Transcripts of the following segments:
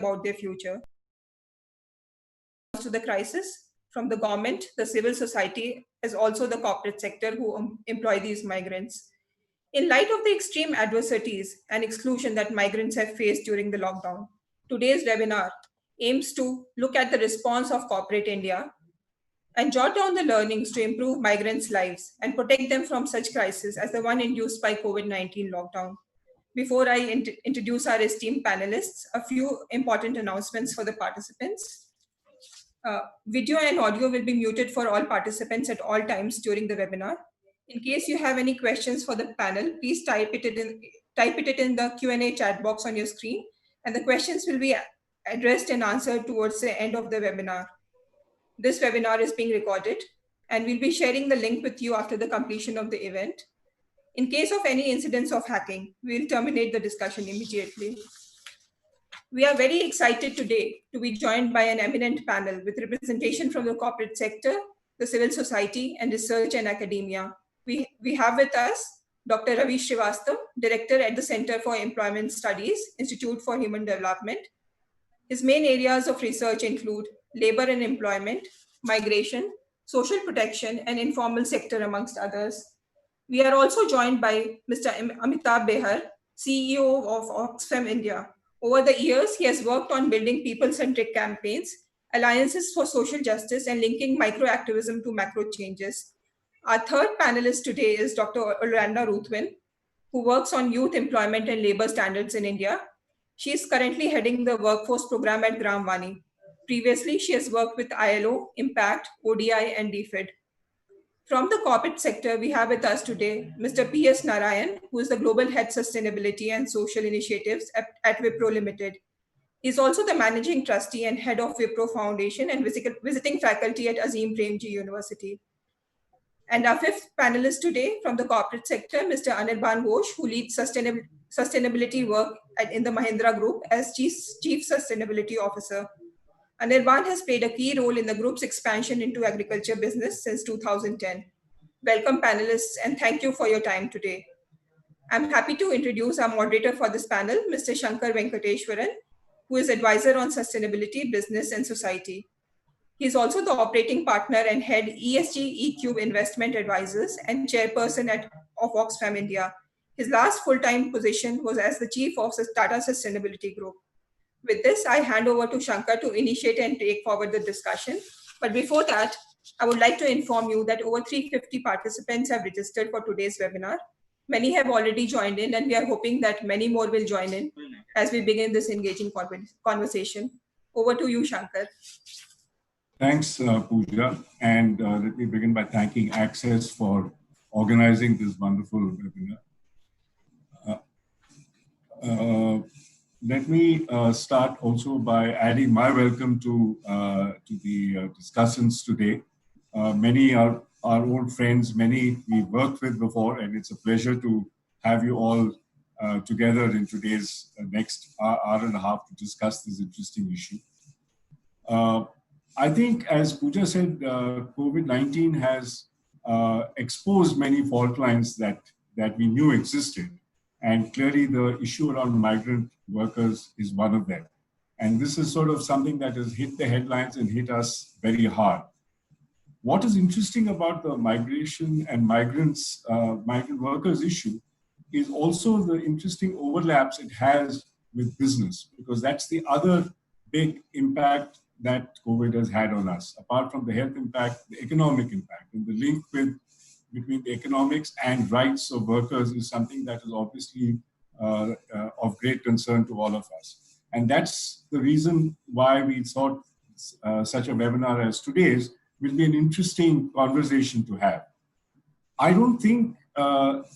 about their future. To the crisis from the government, the civil society, as also the corporate sector who employ these migrants. In light of the extreme adversities and exclusion that migrants have faced during the lockdown, today's webinar aims to look at the response of corporate India and jot down the learnings to improve migrants' lives and protect them from such crises as the one induced by COVID-19 lockdown. Before I introduce our esteemed panelists, a few important announcements for the participants. Video and audio will be muted for all participants at all times during the webinar. In case you have any questions for the panel, please type it in the Q&A chat box on your screen, and the questions will be addressed and answered towards the end of the webinar. This webinar is being recorded, and we'll be sharing the link with you after the completion of the event. In case of any incidents of hacking, we'll terminate the discussion immediately. We are very excited today to be joined by an eminent panel with representation from the corporate sector, the civil society, and research and academia. We have with us Dr. Ravi Srivastava, Director at the Center for Employment Studies, Institute for Human Development. His main areas of research include labor and employment, migration, social protection, and informal sector, amongst others. We are also joined by Mr. Amitabh Behar, CEO of Oxfam India. Over the years, he has worked on building people-centric campaigns, alliances for social justice, and linking micro-activism to macro changes. Our third panelist today is Dr. Orlando Ruthven, who works on youth employment and labor standards in India. She is currently heading the workforce program at Gram Vani. Previously, she has worked with ILO, Impact, ODI, and DFID. From the corporate sector, we have with us today Mr. P.S. Narayan, who is the Global Head Sustainability and Social Initiatives at Wipro Limited. He is also the Managing Trustee and Head of Wipro Foundation and visiting faculty at Azim Premji University. And our fifth panelist today from the corporate sector, Mr. Anirban Ghosh, who leads sustainability work in the Mahindra Group as Chief Sustainability Officer. Anirban has played a key role in the group's expansion into agriculture business since 2010. Welcome, panelists, and thank you for your time today. I'm happy to introduce our moderator for this panel, Mr. Shankar Venkateshwaran, who is advisor on sustainability, business, and society. He is also the operating partner and head ESG EQ Investment Advisors and chairperson of Oxfam India. His last full-time position was as the chief of the Tata Sustainability Group. With this, I hand over to Shankar to initiate and take forward the discussion. But before that, I would like to inform you that over 350 participants have registered for today's webinar. Many have already joined in, and we are hoping that many more will join in as we begin this engaging conversation. Over to you, Shankar. Thanks, Pooja. And let me begin by thanking Access for organizing this wonderful webinar. Let me start also by adding my welcome to the discussants today. Many are our old friends, many we've worked with before, and it's a pleasure to have you all together in today's next hour and a half to discuss this interesting issue. I think, as Pooja said, COVID-19 has exposed many fault lines that we knew existed. And clearly the issue around migrant workers is one of them. And this is sort of something that has hit the headlines and hit us very hard. What is interesting about the migration and migrant workers issue is also the interesting overlaps it has with business, because that's the other big impact that COVID has had on us. Apart from the health impact, the economic impact, and the link between the economics and rights of workers is something that is obviously of great concern to all of us. And that's the reason why we thought such a webinar as today's will be an interesting conversation to have. I don't think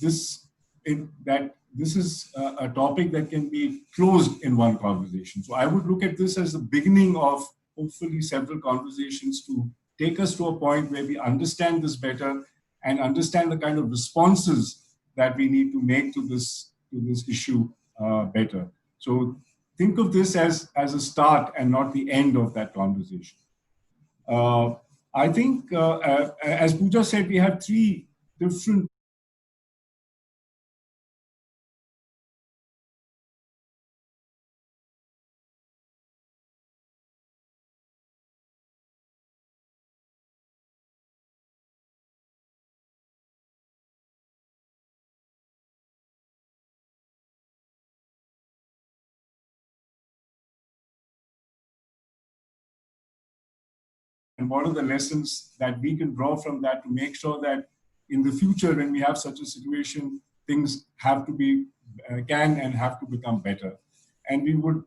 this is a topic that can be closed in one conversation. So I would look at this as the beginning of hopefully several conversations to take us to a point where we understand this better and understand the kind of responses that we need to make to this issue better. So think of this as a start and not the end of that conversation. I think, as Pooja said, we have three different and what are the lessons that we can draw from that to make sure that in the future, when we have such a situation, things have to be, can and have to become better. And we would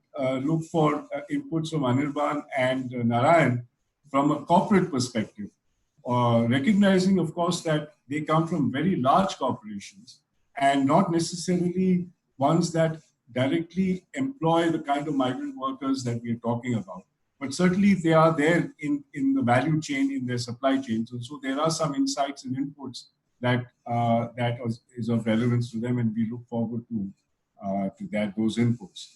look for inputs from Anirban and Narayan from a corporate perspective, recognizing, of course, that they come from very large corporations and not necessarily ones that directly employ the kind of migrant workers that we are talking about. But certainly they are there in the value chain, in their supply chains. And so there are some insights and inputs that is of relevance to them, and we look forward to those inputs.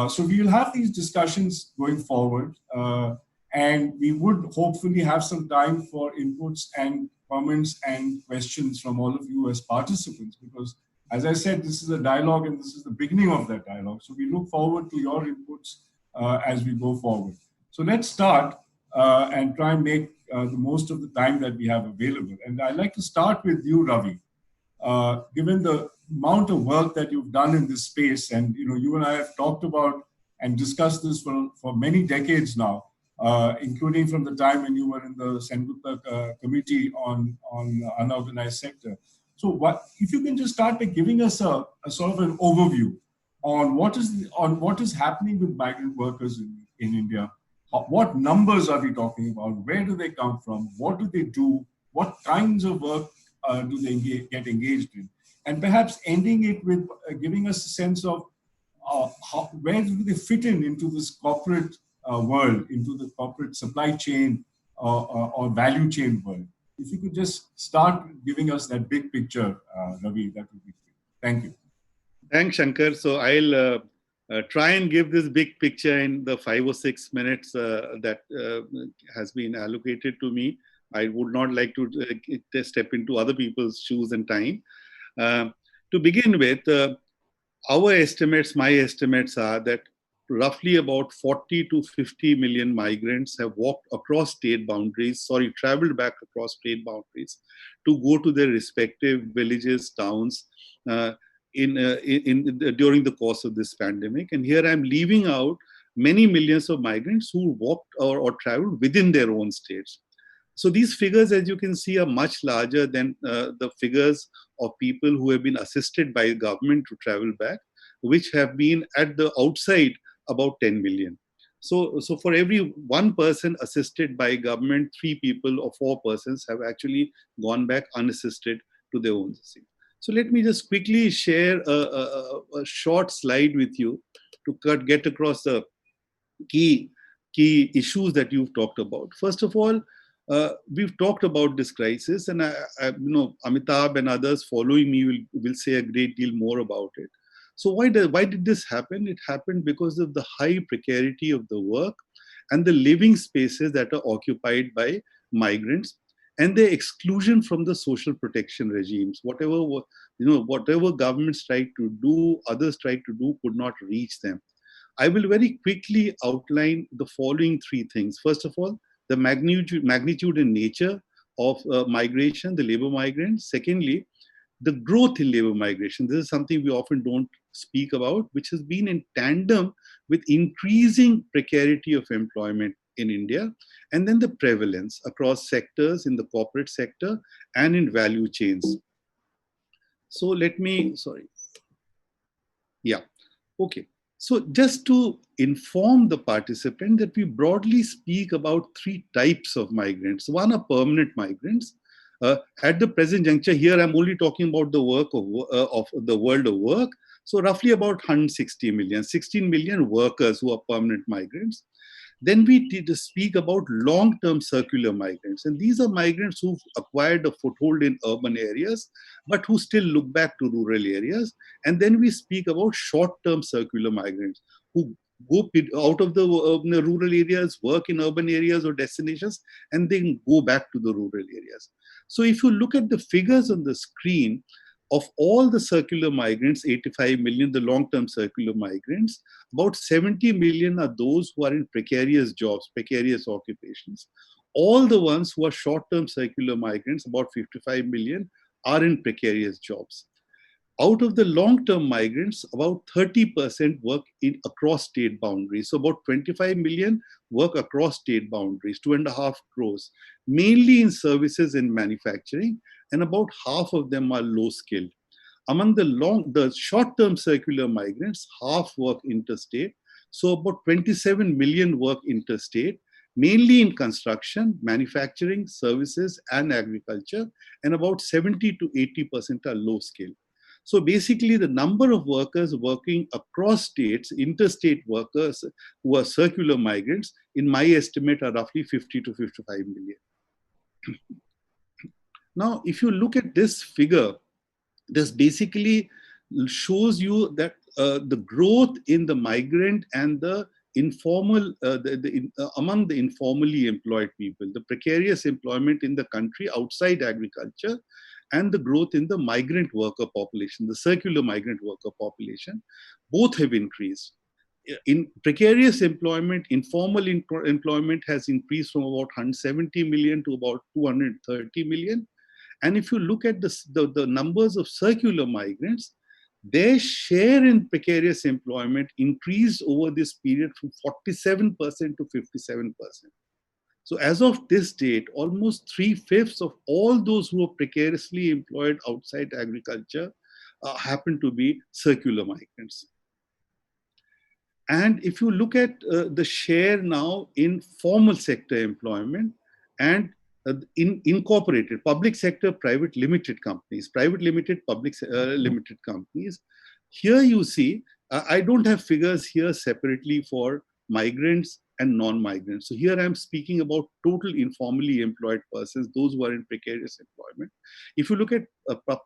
So we will have these discussions going forward, and we would hopefully have some time for inputs and comments and questions from all of you as participants, because as I said, this is a dialogue and this is the beginning of that dialogue. So we look forward to your inputs as we go forward. So let's start and try and make the most of the time that we have available. And I'd like to start with you, Ravi. Given the amount of work that you've done in this space, and you and I have talked about and discussed this for many decades now, including from the time when you were in the Sengupta committee on unorganized sector. So if you can just start by giving us a sort of an overview on what is happening with migrant workers in India. What numbers are we talking about? Where do they come from? What do they do? What kinds of work do they get engaged in? And perhaps ending it with giving us a sense of where do they fit into this corporate world, into the corporate supply chain or value chain world. If you could just start giving us that big picture, Ravi, that would be great. Thank you. Thanks, Shankar. So I'll try and give this big picture in the 5 or 6 minutes that has been allocated to me. I would not like to step into other people's shoes and time. To begin with, our estimates, my estimates are that roughly about 40 to 50 million migrants have walked across state boundaries, traveled back across state boundaries to go to their respective villages, towns, during the course of this pandemic. And here I'm leaving out many millions of migrants who walked or traveled within their own states. So these figures, as you can see, are much larger than the figures of people who have been assisted by government to travel back, which have been at the outside about 10 million. So for every one person assisted by government, 3 people or 4 persons have actually gone back unassisted to their own state. So let me just quickly share a short slide with you to get across the key issues that you've talked about. First of all, we've talked about this crisis, and Amitabh and others following me will say a great deal more about it. So why did this happen? It happened because of the high precarity of the work and the living spaces that are occupied by migrants, and their exclusion from the social protection regimes. Whatever governments tried to do, others tried to do, could not reach them. I will very quickly outline the following 3 things. First of all, the magnitude and nature of migration, the labor migrants. Secondly, the growth in labor migration. This is something we often don't speak about, which has been in tandem with increasing precarity of employment in India, and then the prevalence across sectors in the corporate sector and in value chains. So okay. So just to inform the participant that we broadly speak about 3 types of migrants. One are permanent migrants. At the present juncture here, I'm only talking about the work of the world of work. So roughly about 160 million, 16 million workers who are permanent migrants. Then we need to speak about long-term circular migrants. And these are migrants who've acquired a foothold in urban areas, but who still look back to rural areas. And then we speak about short-term circular migrants who go out of the rural areas, work in urban areas or destinations, and then go back to the rural areas. So if you look at the figures on the screen, of all the circular migrants, 85 million, the long-term circular migrants, about 70 million are those who are in precarious jobs, precarious occupations. All the ones who are short-term circular migrants, about 55 million, are in precarious jobs. Out of the long-term migrants, about 30% work across state boundaries. So about 25 million work across state boundaries, 2.5 crores, mainly in services and manufacturing, and about half of them are low skilled. Among the short-term circular migrants, half work interstate. So about 27 million work interstate, mainly in construction, manufacturing, services, and agriculture, and about 70 to 80% are low skilled. So basically, the number of workers working across states, interstate workers who are circular migrants, in my estimate, are roughly 50 to 55 million. Now, if you look at this figure, this basically shows you that the growth in the migrant and the informal, among the informally employed people, the precarious employment in the country outside agriculture, and the growth in the migrant worker population, the circular migrant worker population, both have increased. In precarious employment, informal employment has increased from about 170 million to about 230 million. And if you look at the numbers of circular migrants, their share in precarious employment increased over this period from 47% to 57%. So as of this date, almost 3/5 of all those who are precariously employed outside agriculture happen to be circular migrants. And if you look at the share now in formal sector employment and in incorporated public sector, private limited companies, private limited, public limited companies, here you see, I don't have figures here separately for migrants and non-migrants. So here I'm speaking about total informally employed persons, those who are in precarious employment. If you look at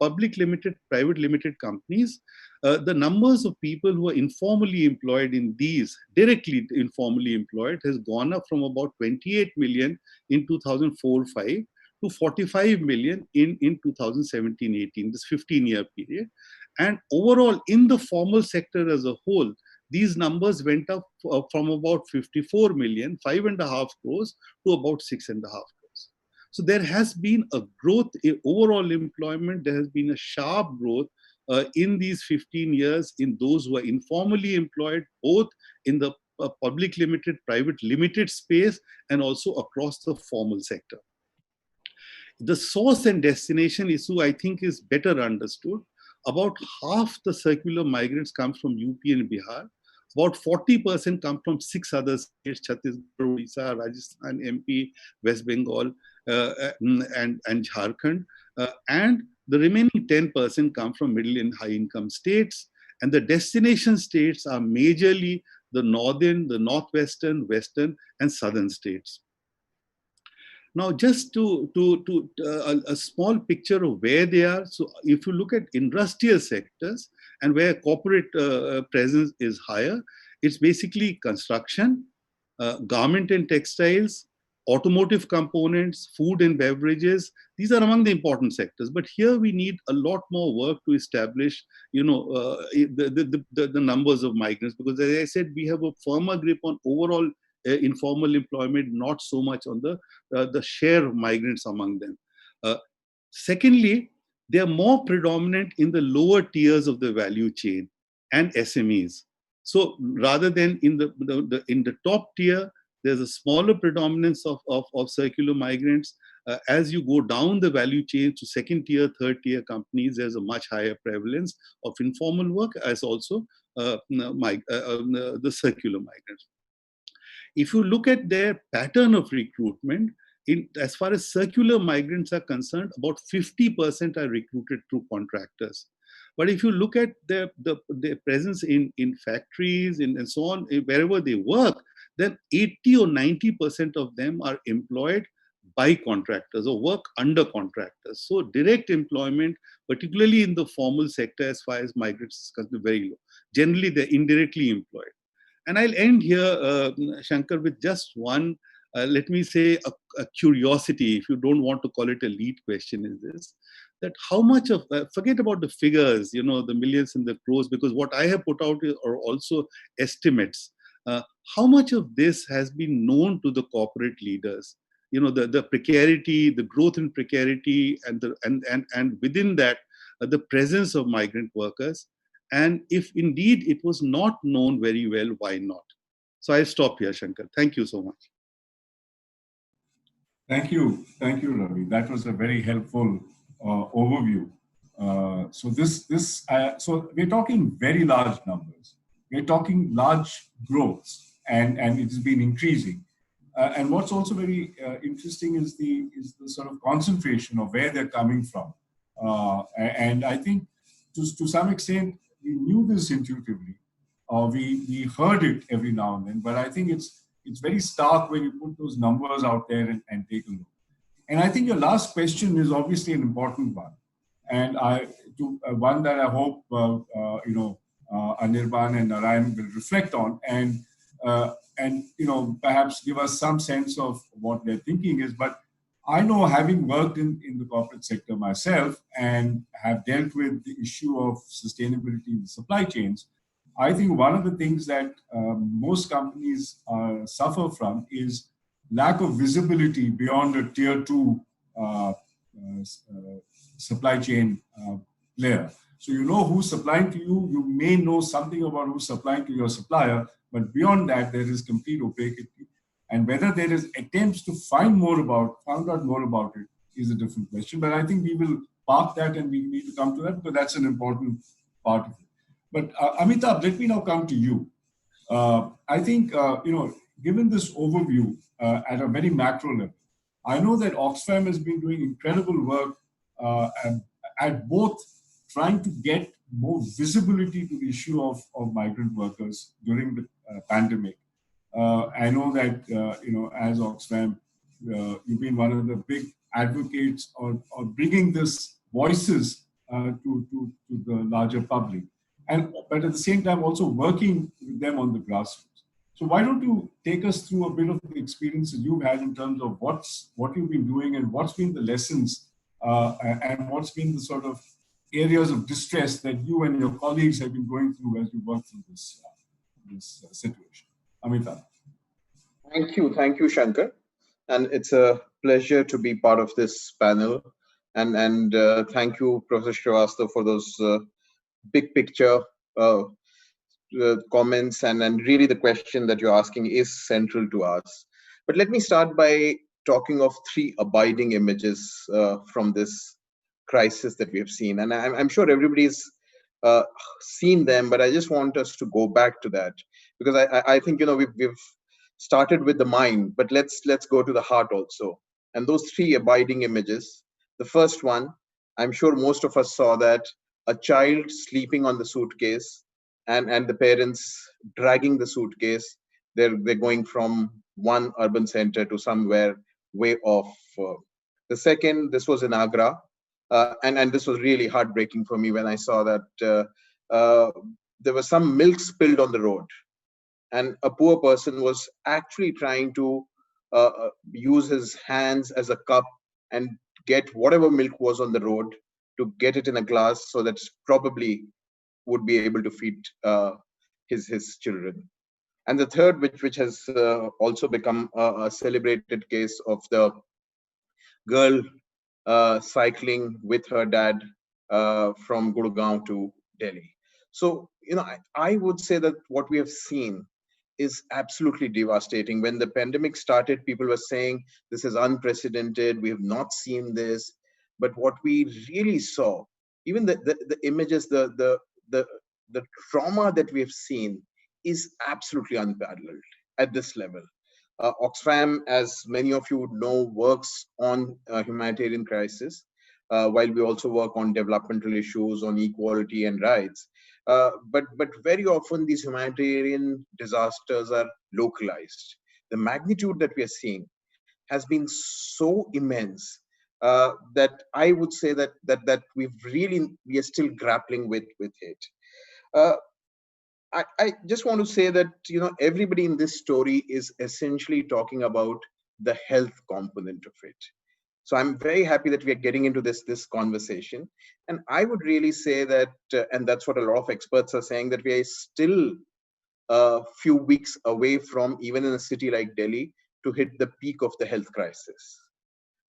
public limited, private limited companies, the numbers of people who are informally employed in these, directly informally employed, has gone up from about 28 million in 2004-5 to 45 million in 2017-18, this 15-year period. And overall, in the formal sector as a whole, these numbers went up from about 54 million, 5.5 crores, to about 6.5 crores. So there has been a growth in overall employment. There has been a sharp growth in these 15 years in those who are informally employed, both in the public limited, private limited space, and also across the formal sector. The source and destination issue, I think, is better understood. About half the circular migrants come from UP and Bihar. About 40% come from 6 other states: Chhattisgarh, Odisha, Rajasthan, MP, West Bengal, and Jharkhand. And the remaining 10% come from middle and high income states. And the destination states are majorly the northern, the northwestern, western, and southern states. Now, just to a small picture of where they are. So if you look at industrial sectors and where corporate presence is higher, it's basically construction, garment and textiles, automotive components, food and beverages. These are among the important sectors. But here we need a lot more work to establish, the numbers of migrants, because as I said, we have a firmer grip on overall informal employment, not so much on the share of migrants among them. Secondly, they are more predominant in the lower tiers of the value chain and SMEs. So rather than in the top tier, there's a smaller predominance of circular migrants. As you go down the value chain to second tier, third tier companies, there's a much higher prevalence of informal work, as also the circular migrants. If you look at their pattern of recruitment, as far as circular migrants are concerned, about 50% are recruited through contractors. But if you look at their presence in factories and so on, wherever they work, then 80 or 90% of them are employed by contractors or work under contractors. So direct employment, particularly in the formal sector, as far as migrants is concerned, very low. Generally, they're indirectly employed. And I'll end here, Shankar, with just one, let me say, a curiosity, if you don't want to call it a lead question, is this, that how much of, forget about the figures, the millions and the crores, because what I have put out are also estimates. How much of this has been known to the corporate leaders? The precarity, the growth in precarity, and within that, the presence of migrant workers? And if indeed it was not known very well, why not? So I stop here, Shankar. Thank you so much. Thank you, Ravi. That was a very helpful overview. So we're talking very large numbers. We're talking large growths, and it has been increasing. And what's also very interesting is the sort of concentration of where they're coming from. And I think to some extent we knew this intuitively, or we heard it every now and then. But I think it's very stark when you put those numbers out there and take a look. And I think your last question is obviously an important one, and one that I hope Anirban and Narayan will reflect on, and perhaps give us some sense of what their thinking is. But I know, having worked in the corporate sector myself and have dealt with the issue of sustainability in the supply chains, I think one of the things that most companies suffer from is lack of visibility beyond a tier two supply chain player. So you know who's supplying to you, you may know something about who's supplying to your supplier, but beyond that, there is complete opacity. And whether there is attempts to find out more about it is a different question. But I think we will park that and we need to come to that, because that's an important part of it. But Amitabh, let me now come to you. I think, given this overview at a very macro level, I know that Oxfam has been doing incredible work at both trying to get more visibility to the issue of migrant workers during the pandemic. I know that, as Oxfam, you've been one of the big advocates of bringing this voices to the larger public. But at the same time, also working with them on the grassroots. So why don't you take us through a bit of the experiences you've had in terms of what you've been doing and what's been the lessons and what's been the sort of areas of distress that you and your colleagues have been going through as you work through this situation. Amitabh. Thank you, Shankar, and it's a pleasure to be part of this panel. And thank you, Professor Srivastava, for those big picture comments, and really the question that you're asking is central to us. But let me start by talking of three abiding images from this crisis that we have seen, and I'm sure everybody's seen them, but I just want us to go back to that, because I think we've started with the mind, but let's go to the heart also. And those three abiding images, the first one, I'm sure most of us saw that, a child sleeping on the suitcase, and the parents dragging the suitcase. They're going from one urban center to somewhere way off. The second, this was in Agra, and this was really heartbreaking for me when I saw that there was some milk spilled on the road, and a poor person was actually trying to use his hands as a cup and get whatever milk was on the road, to get it in a glass so that probably would be able to feed his children. And the third, which has also become a celebrated case of the girl cycling with her dad from Gurgaon to Delhi. So, I would say that what we have seen is absolutely devastating. When the pandemic started, people were saying this is unprecedented, we have not seen this. But what we really saw, even the images, the trauma that we have seen is absolutely unparalleled at this level. Oxfam, as many of you would know, works on humanitarian crisis, while we also work on developmental issues, on equality and rights. But very often these humanitarian disasters are localized. The magnitude that we are seeing has been so immense that I would say that we are still grappling with it. I just want to say that everybody in this story is essentially talking about the health component of it. So I'm very happy that we are getting into this conversation, and I would really say that, and that's what a lot of experts are saying, that we are still a few weeks away from, even in a city like Delhi, to hit the peak of the health crisis.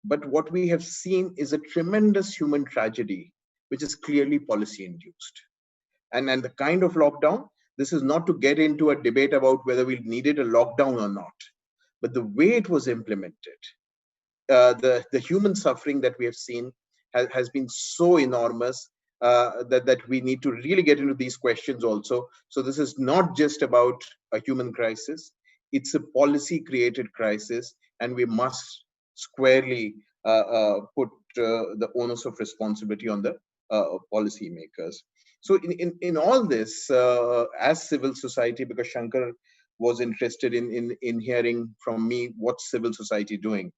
But what we have seen is a tremendous human tragedy which is clearly policy induced. And the kind of lockdown, this is not to get into a debate about whether we needed a lockdown or not, but the way it was implemented, the human suffering that we have seen has been so enormous that we need to really get into these questions also. So this is not just about a human crisis, it's a policy created crisis, and we must squarely put the onus of responsibility on the policy makers. So in all this, as civil society, because Shankar was interested in hearing from me what's civil society doing.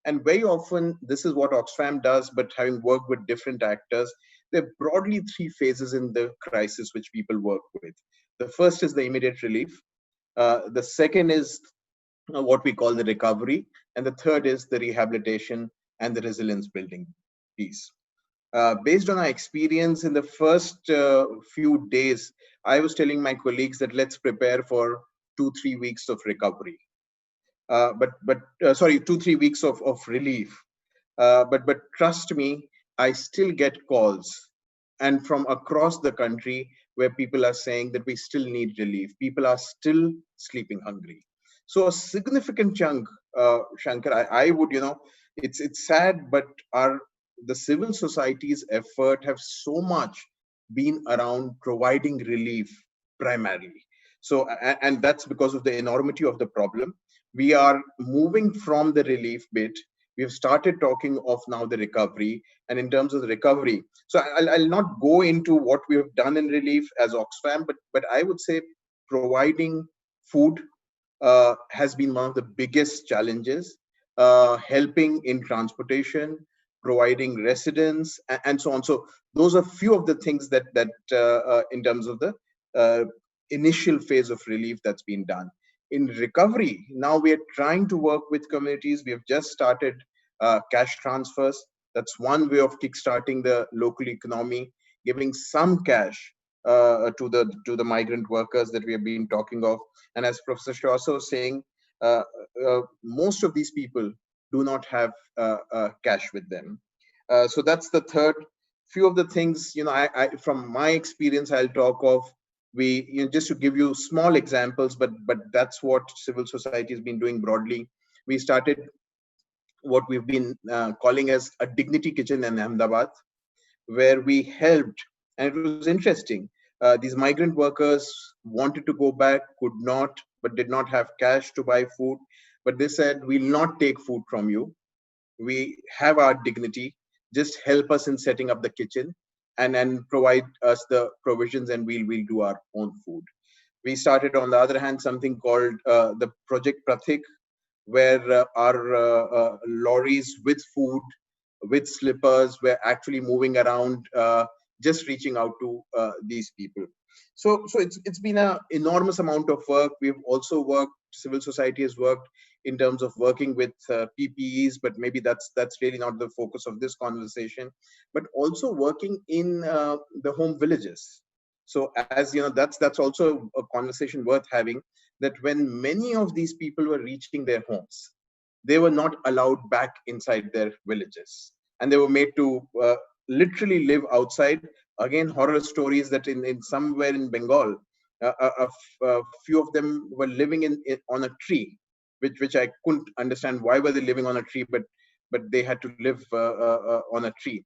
And very often, this is what Oxfam does, but having worked with different actors, there are broadly three phases in the crisis which people work with. The first is the immediate relief. The second is what we call the recovery. And the third is the rehabilitation and the resilience building piece. Based on our experience in the first few days, I was telling my colleagues that let's prepare for 2-3 weeks of recovery. Sorry, 2-3 weeks of relief. But trust me, I still get calls, and from across the country, where people are saying that we still need relief. People are still sleeping hungry. So a significant chunk, Shankar, I would, it's sad, but the civil society's effort have so much been around providing relief primarily. So, and that's because of the enormity of the problem. We are moving from the relief bit. We have started talking of now the recovery. And in terms of the recovery, so I'll not go into what we have done in relief as Oxfam, but I would say providing food has been one of the biggest challenges, helping in transportation, providing residence, and so on. So those are few of the things that in terms of the initial phase of relief that's been done. In recovery, now we are trying to work with communities. We have just started cash transfers. That's one way of kickstarting the local economy, giving some cash to the migrant workers that we have been talking of. And as Professor Shaw was saying, most of these people do not have cash with them. So that's the third. Few of the things, I from my experience, I'll talk of. Just to give you small examples, but that's what civil society has been doing broadly. We started what we've been calling as a dignity kitchen in Ahmedabad, where we helped, and it was interesting. These migrant workers wanted to go back, could not, but did not have cash to buy food. But they said, we'll not take food from you. We have our dignity. Just help us in setting up the kitchen and provide us the provisions, and we'll do our own food. We started, on the other hand, something called the Project Pratik, where our lorries with food, with slippers, were actually moving around, just reaching out to these people. So it's been an enormous amount of work. We've also worked, civil society has worked in terms of working with PPEs, but maybe that's really not the focus of this conversation, but also working in the home villages. So as you know, that's also a conversation worth having, that when many of these people were reaching their homes, they were not allowed back inside their villages, and they were made to literally live outside. Again, horror stories that in somewhere in Bengal, a few of them were living on a tree, which I couldn't understand why were they living on a tree, but they had to live on a tree.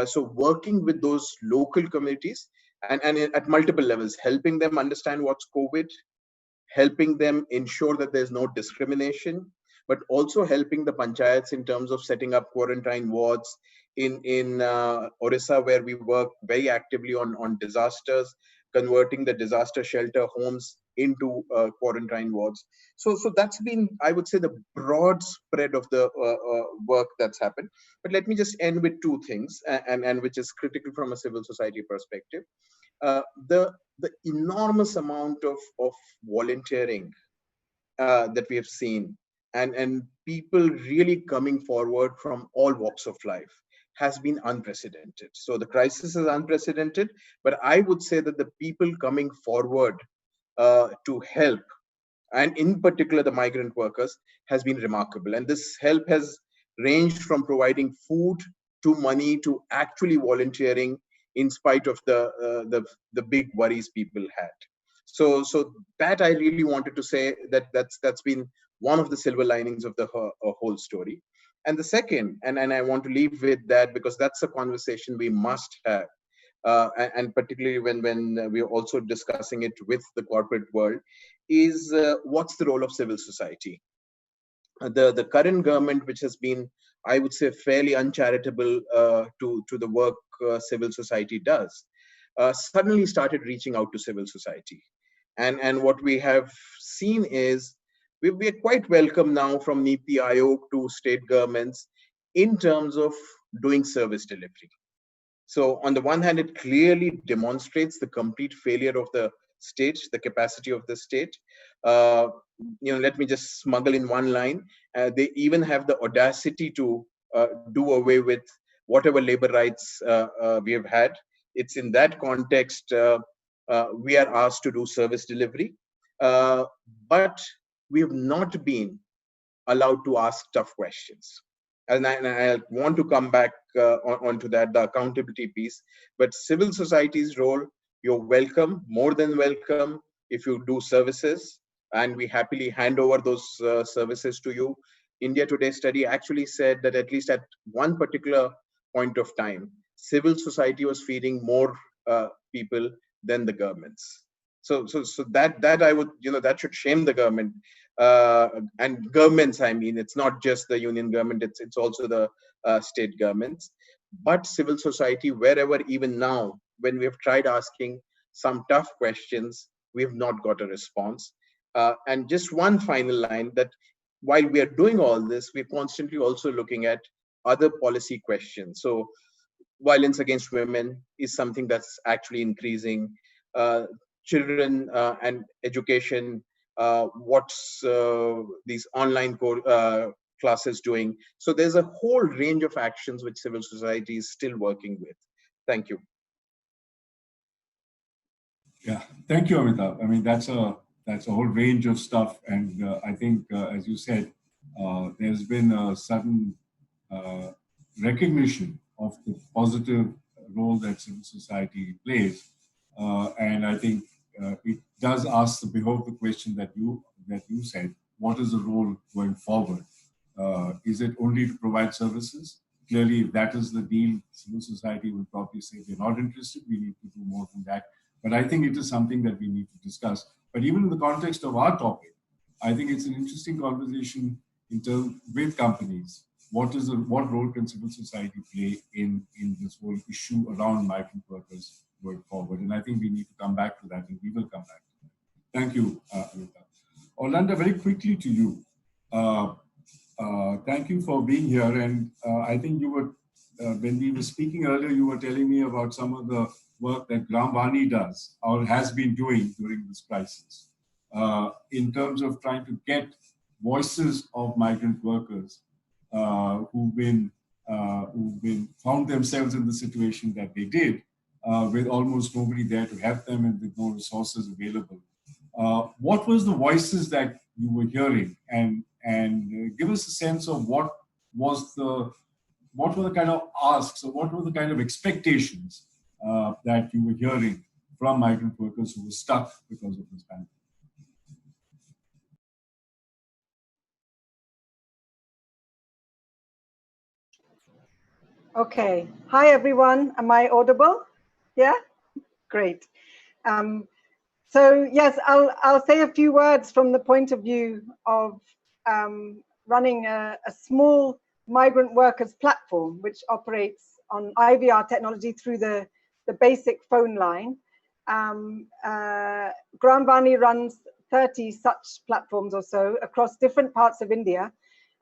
So working with those local communities, and at multiple levels, helping them understand what's COVID, helping them ensure that there's no discrimination, but also helping the panchayats in terms of setting up quarantine wards. In Orissa, where we work very actively on disasters, converting the disaster shelter homes into quarantine wards. So that's been, I would say, the broad spread of the work that's happened. But let me just end with two things, and which is critical from a civil society perspective. The enormous amount of volunteering that we have seen, and people really coming forward from all walks of life, has been unprecedented. So the crisis is unprecedented, but I would say that the people coming forward to help, and in particular the migrant workers, has been remarkable. And this help has ranged from providing food to money to actually volunteering in spite of the big worries people had. So that I really wanted to say, that that's been one of the silver linings of the whole story. And the second, and I want to leave with that, because that's a conversation we must have, and particularly when we're also discussing it with the corporate world, is what's the role of civil society? The current government, which has been, I would say, fairly uncharitable to the work civil society does, suddenly started reaching out to civil society. And what we have seen is we are quite welcome now from Niti Aayog to state governments in terms of doing service delivery. So on the one hand, it clearly demonstrates the complete failure of the state, the capacity of the state. Uh, let me just smuggle in one line. They even have the audacity to do away with whatever labor rights we have had. It's in that context we are asked to do service delivery, but we have not been allowed to ask tough questions. And I want to come back onto that, the accountability piece. But civil society's role, you're welcome, more than welcome, if you do services, and we happily hand over those services to you. India Today study actually said that at least at one particular point of time, civil society was feeding more people than the governments. So that I would, that should shame the government, uh, and governments. I mean, it's not just the union government; it's also the state governments. But civil society, wherever, even now, when we have tried asking some tough questions, we have not got a response. And just one final line, that while we are doing all this, we're constantly also looking at other policy questions. So violence against women is something that's actually increasing. Uh, Children and education, what's these online classes doing? So there's a whole range of actions which civil society is still working with. Thank you. Yeah, thank you, Amitabh. I mean, that's a whole range of stuff, and I think, as you said, there's been a sudden recognition of the positive role that civil society plays, and I think it does ask the behove the question that you said: what is the role going forward? Is it only to provide services? Clearly, if that is the deal, civil society will probably say we're not interested. We need to do more than that. But I think it is something that we need to discuss. But even in the context of our topic, I think it's an interesting conversation in terms with companies. What role can civil society play in this whole issue around migrant workers going forward? And I think we need to come back to that, and we will come back to that. Thank you, Anita. Orlando, very quickly to you. Thank you for being here. And I think you were, when we were speaking earlier, you were telling me about some of the work that Gram Vani does or has been doing during this crisis in terms of trying to get voices of migrant workers who've been found themselves in the situation that they did, with almost nobody there to help them and with no resources available. What was the voices that you were hearing, and give us a sense of what were the kind of asks, or what were the kind of expectations that you were hearing from migrant workers who were stuck because of this pandemic? Okay. Hi, everyone. Am I audible? Yeah? Great. So yes, I'll say a few words from the point of view of running a small migrant workers platform, which operates on IVR technology through the basic phone line. Gram Vani runs 30 such platforms or so across different parts of India.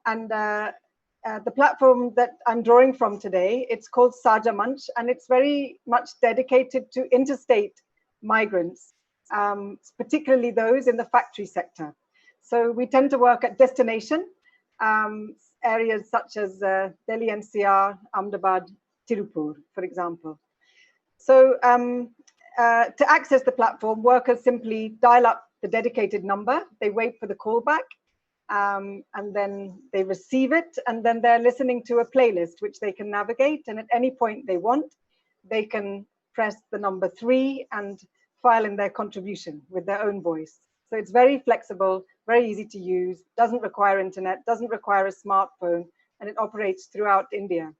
And the platform that I'm drawing from today, it's called Saja Manch, and it's very much dedicated to interstate migrants, particularly those in the factory sector. So we tend to work at destination areas such as Delhi NCR, Ahmedabad, Tirupur, for example. So to access the platform, workers simply dial up the dedicated number, they wait for the callback, and then they receive it, and then they're listening to a playlist which they can navigate, and at any point they want, they can press the number 3 and file in their contribution with their own voice. So it's very flexible, very easy to use, doesn't require internet, doesn't require a smartphone, and it operates throughout India.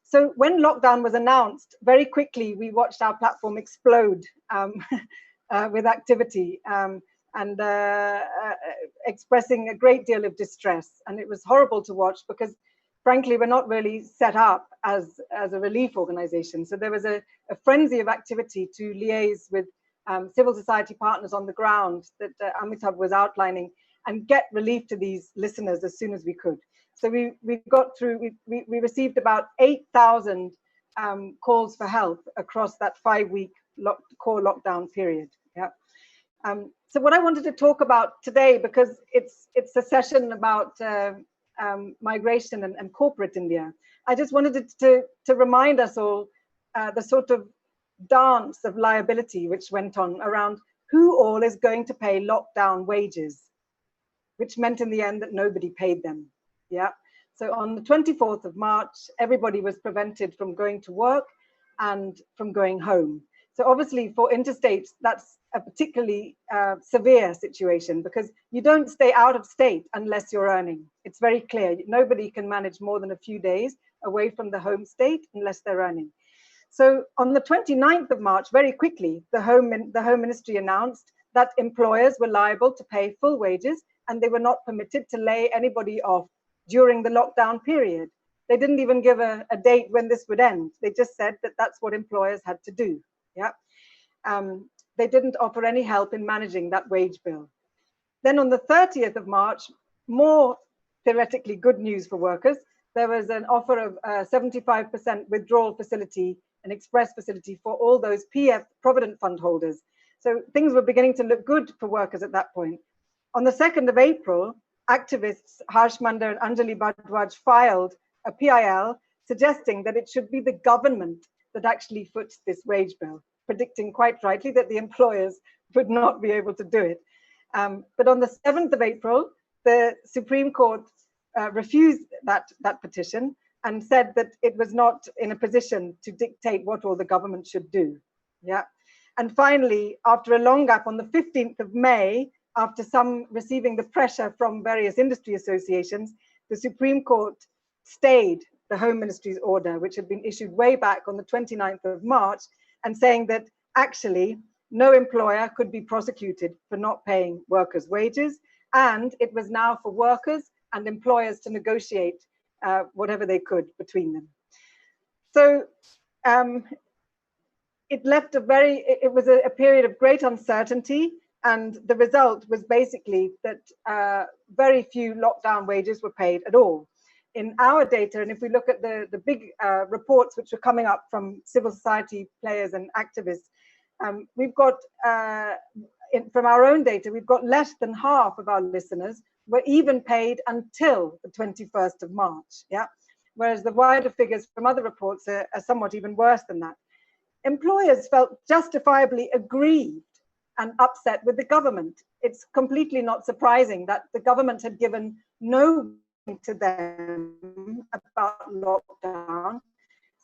So when lockdown was announced, very quickly we watched our platform explode with activity and expressing a great deal of distress. And it was horrible to watch because, frankly, we're not really set up as a relief organization. So there was a frenzy of activity to liaise with civil society partners on the ground that Amitabh was outlining and get relief to these listeners as soon as we could. So we got through, we received about 8,000 calls for help across that 5-week core lockdown period. Yeah. So what I wanted to talk about today, because it's a session about migration and corporate India, I just wanted to remind us all the sort of dance of liability which went on around who all is going to pay lockdown wages, which meant in the end that nobody paid them. Yeah. So on the 24th of March, everybody was prevented from going to work and from going home. So obviously for interstates, that's a particularly severe situation because you don't stay out of state unless you're earning. It's very clear. Nobody can manage more than a few days away from the home state unless they're earning. So on the 29th of March, very quickly, the Home Ministry announced that employers were liable to pay full wages and they were not permitted to lay anybody off during the lockdown period. They didn't even give a date when this would end. They just said that that's what employers had to do. Yeah. They didn't offer any help in managing that wage bill. Then on the 30th of March, more theoretically good news for workers. There was an offer of 75% withdrawal facility, an express facility for all those PF Provident Fund holders. So things were beginning to look good for workers at that point. On the 2nd of April, activists Harsh Mander and Anjali Bhardwaj filed a PIL suggesting that it should be the government that actually foots this wage bill, predicting quite rightly that the employers would not be able to do it. But on the 7th of April, the Supreme Court refused that petition and said that it was not in a position to dictate what all the government should do. Yeah. And finally, after a long gap, on the 15th of May, after some receiving the pressure from various industry associations, the Supreme Court stayed the Home Ministry's order, which had been issued way back on the 29th of March, and saying that actually no employer could be prosecuted for not paying workers' wages, and it was now for workers and employers to negotiate whatever they could between them. So it left it was a period of great uncertainty, and the result was basically that very few lockdown wages were paid at all. In our data, and if we look at the big reports which are coming up from civil society players and activists, we've got, from our own data, we've got less than half of our listeners were even paid until the 21st of March, yeah? Whereas the wider figures from other reports are somewhat even worse than that. Employers felt justifiably aggrieved and upset with the government. It's completely not surprising that the government had given no to them about lockdown.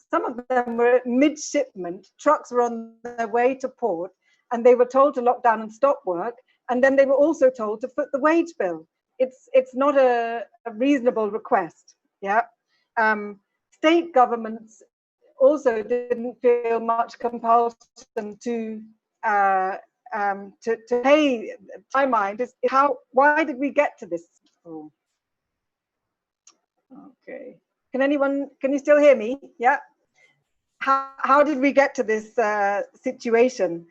Some of them were at mid-shipment, trucks were on their way to port, and they were told to lock down and stop work, and then they were also told to foot the wage bill. It's not a reasonable request. Yeah. State governments also didn't feel much compulsion to pay. My mind is why did we get to this? Oh. Okay. Can you still hear me? Yeah. How did we get to this situation?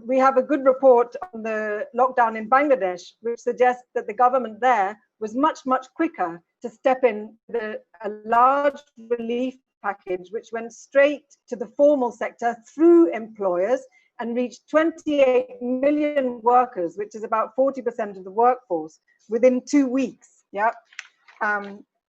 We have a good report on the lockdown in Bangladesh, which suggests that the government there was much, much quicker to step in with a large relief package, which went straight to the formal sector through employers and reached 28 million workers, which is about 40% of the workforce, within 2 weeks. Yeah.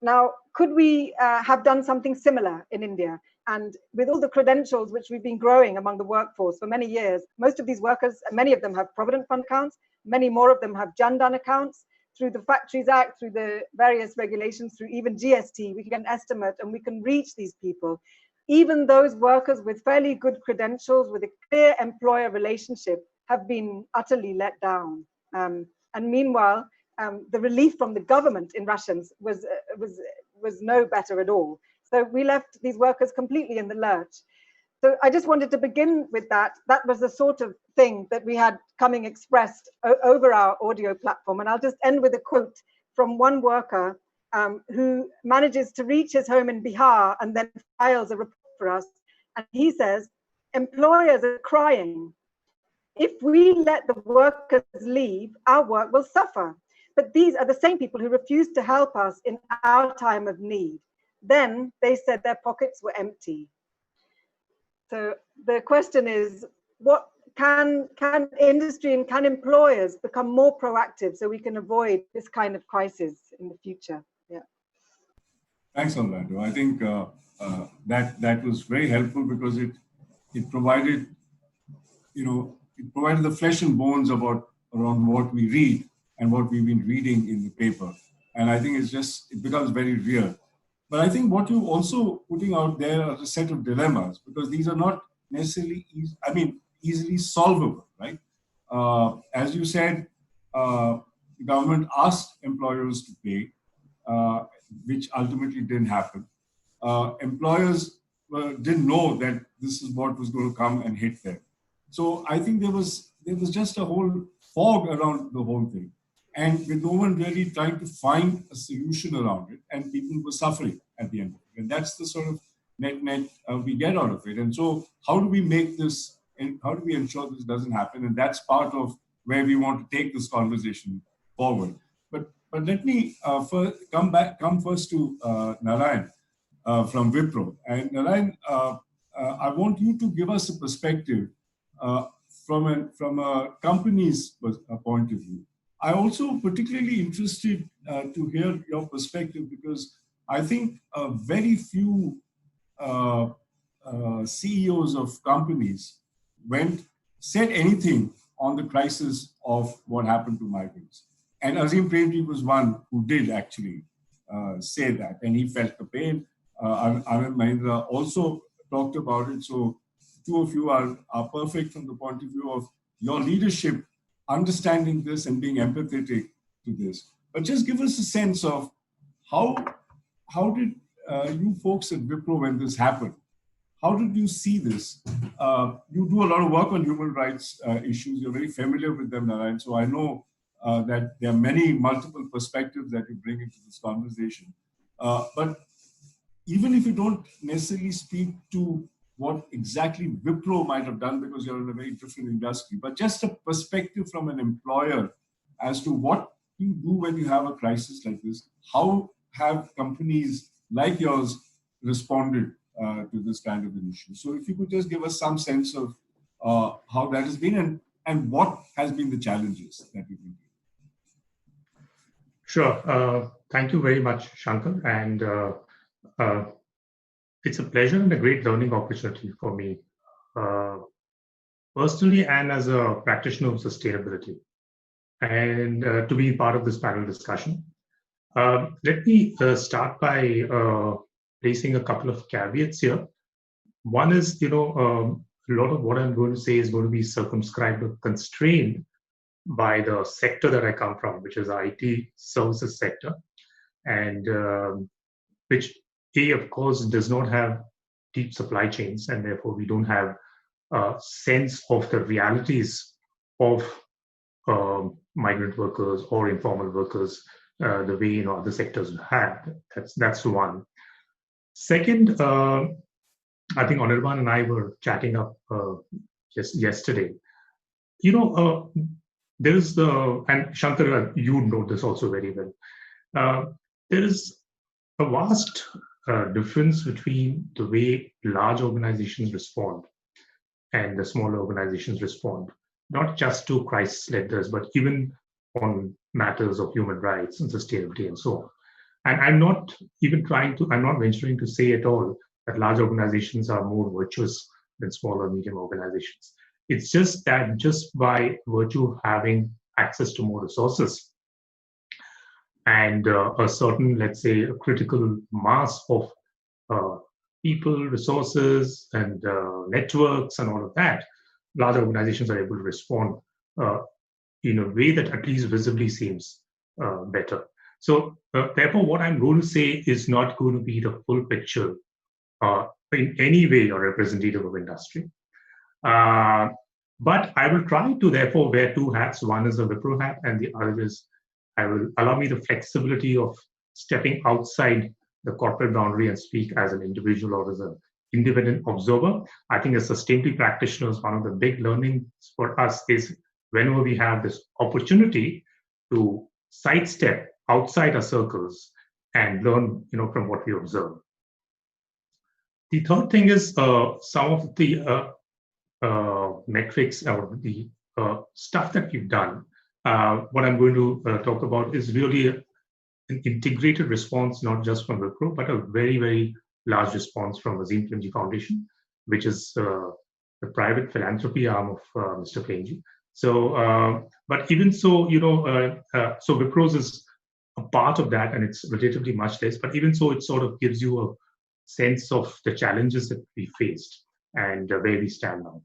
Now, could we have done something similar in India? And with all the credentials which we've been growing among the workforce for many years, most of these workers, many of them have Provident Fund accounts, many more of them have Jan Dhan accounts. Through the Factories Act, through the various regulations, through even GST, we can get an estimate and we can reach these people. even those workers with fairly good credentials, with a clear employer relationship, have been utterly let down. And meanwhile, the relief from the government in Russians was no better at all. So we left these workers completely in the lurch. So I just wanted to begin with that. That was the sort of thing that we had coming expressed over our audio platform. And I'll just end with a quote from one worker who manages to reach his home in Bihar and then files a report for us. And he says, employers are crying. If we let the workers leave, our work will suffer. But these are the same people who refused to help us in our time of need. Then they said their pockets were empty. So the question is, what can industry and can employers become more proactive so we can avoid this kind of crisis in the future? Yeah. Thanks, Orlando. I think that was very helpful because it provided, it provided the flesh and bones around what we read and what we've been reading in the paper. And I think it becomes very real. But I think what you're also putting out there are a set of dilemmas, because these are not necessarily, easily solvable, right? As you said, the government asked employers to pay, which ultimately didn't happen. Employers didn't know that this is what was going to come and hit them. So I think there was just a whole fog around the whole thing, and with no one really trying to find a solution around it, and people were suffering at the end of it. And that's the sort of net we get out of it. And so how do we make this, and how do we ensure this doesn't happen? And that's part of where we want to take this conversation forward. But let me come first to Narayan from Wipro. And Narayan, I want you to give us a perspective from a company's point of view. I'm also particularly interested to hear your perspective, because I think very few CEOs of companies said anything on the crisis of what happened to migrants. And Azim Premji was one who did actually say that, and he felt the pain. Anand Mahindra also talked about it. So two of you are perfect from the point of view of your leadership, understanding this and being empathetic to this. But just give us a sense of how did you folks at Wipro, when this happened, how did you see this? You do a lot of work on human rights issues. You're very familiar with them, Narayan. So I know that there are many multiple perspectives that you bring into this conversation. But even if you don't necessarily speak to what exactly Wipro might have done, because you're in a very different industry, but just a perspective from an employer as to what you do when you have a crisis like this. How have companies like yours responded to this kind of an issue? So if you could just give us some sense of how that has been, and what has been the challenges that you've been doing. Sure. Thank you very much, Shankar. And it's a pleasure and a great learning opportunity for me, personally and as a practitioner of sustainability, and to be part of this panel discussion. Let me start by placing a couple of caveats here. One is, a lot of what I'm going to say is going to be circumscribed or constrained by the sector that I come from, which is IT services sector, and which, of course, does not have deep supply chains, and therefore we don't have a sense of the realities of migrant workers or informal workers the way other sectors have. That's one. Second, I think Anirban and I were chatting up just yesterday. There is and Shankar, you know this also very well. There is a vast difference between the way large organizations respond and the smaller organizations respond, not just to crisis letters, but even on matters of human rights and sustainability and so on. And I'm not venturing to say at all that large organizations are more virtuous than small or medium organizations. It's just that just by virtue of having access to more resources and a certain, let's say, a critical mass of people, resources, and networks, and all of that, large organizations are able to respond in a way that at least visibly seems better. So therefore, what I'm going to say is not going to be the full picture in any way or representative of industry. But I will try to therefore wear two hats. One is a Wipro hat, and the other is I will allow me the flexibility of stepping outside the corporate boundary and speak as an individual or as an independent observer. I think as sustainability practitioners, one of the big learnings for us is whenever we have this opportunity to sidestep outside our circles and learn, from what we observe. The third thing is some of the metrics or the stuff that we've done. What I'm going to talk about is really an integrated response, not just from Wipro, but a very, very large response from Azim Premji Foundation, which is the private philanthropy arm of Mr. Premji. So, but even so, so Wipro's is a part of that, and it's relatively much less. But even so, it sort of gives you a sense of the challenges that we faced and where we stand now.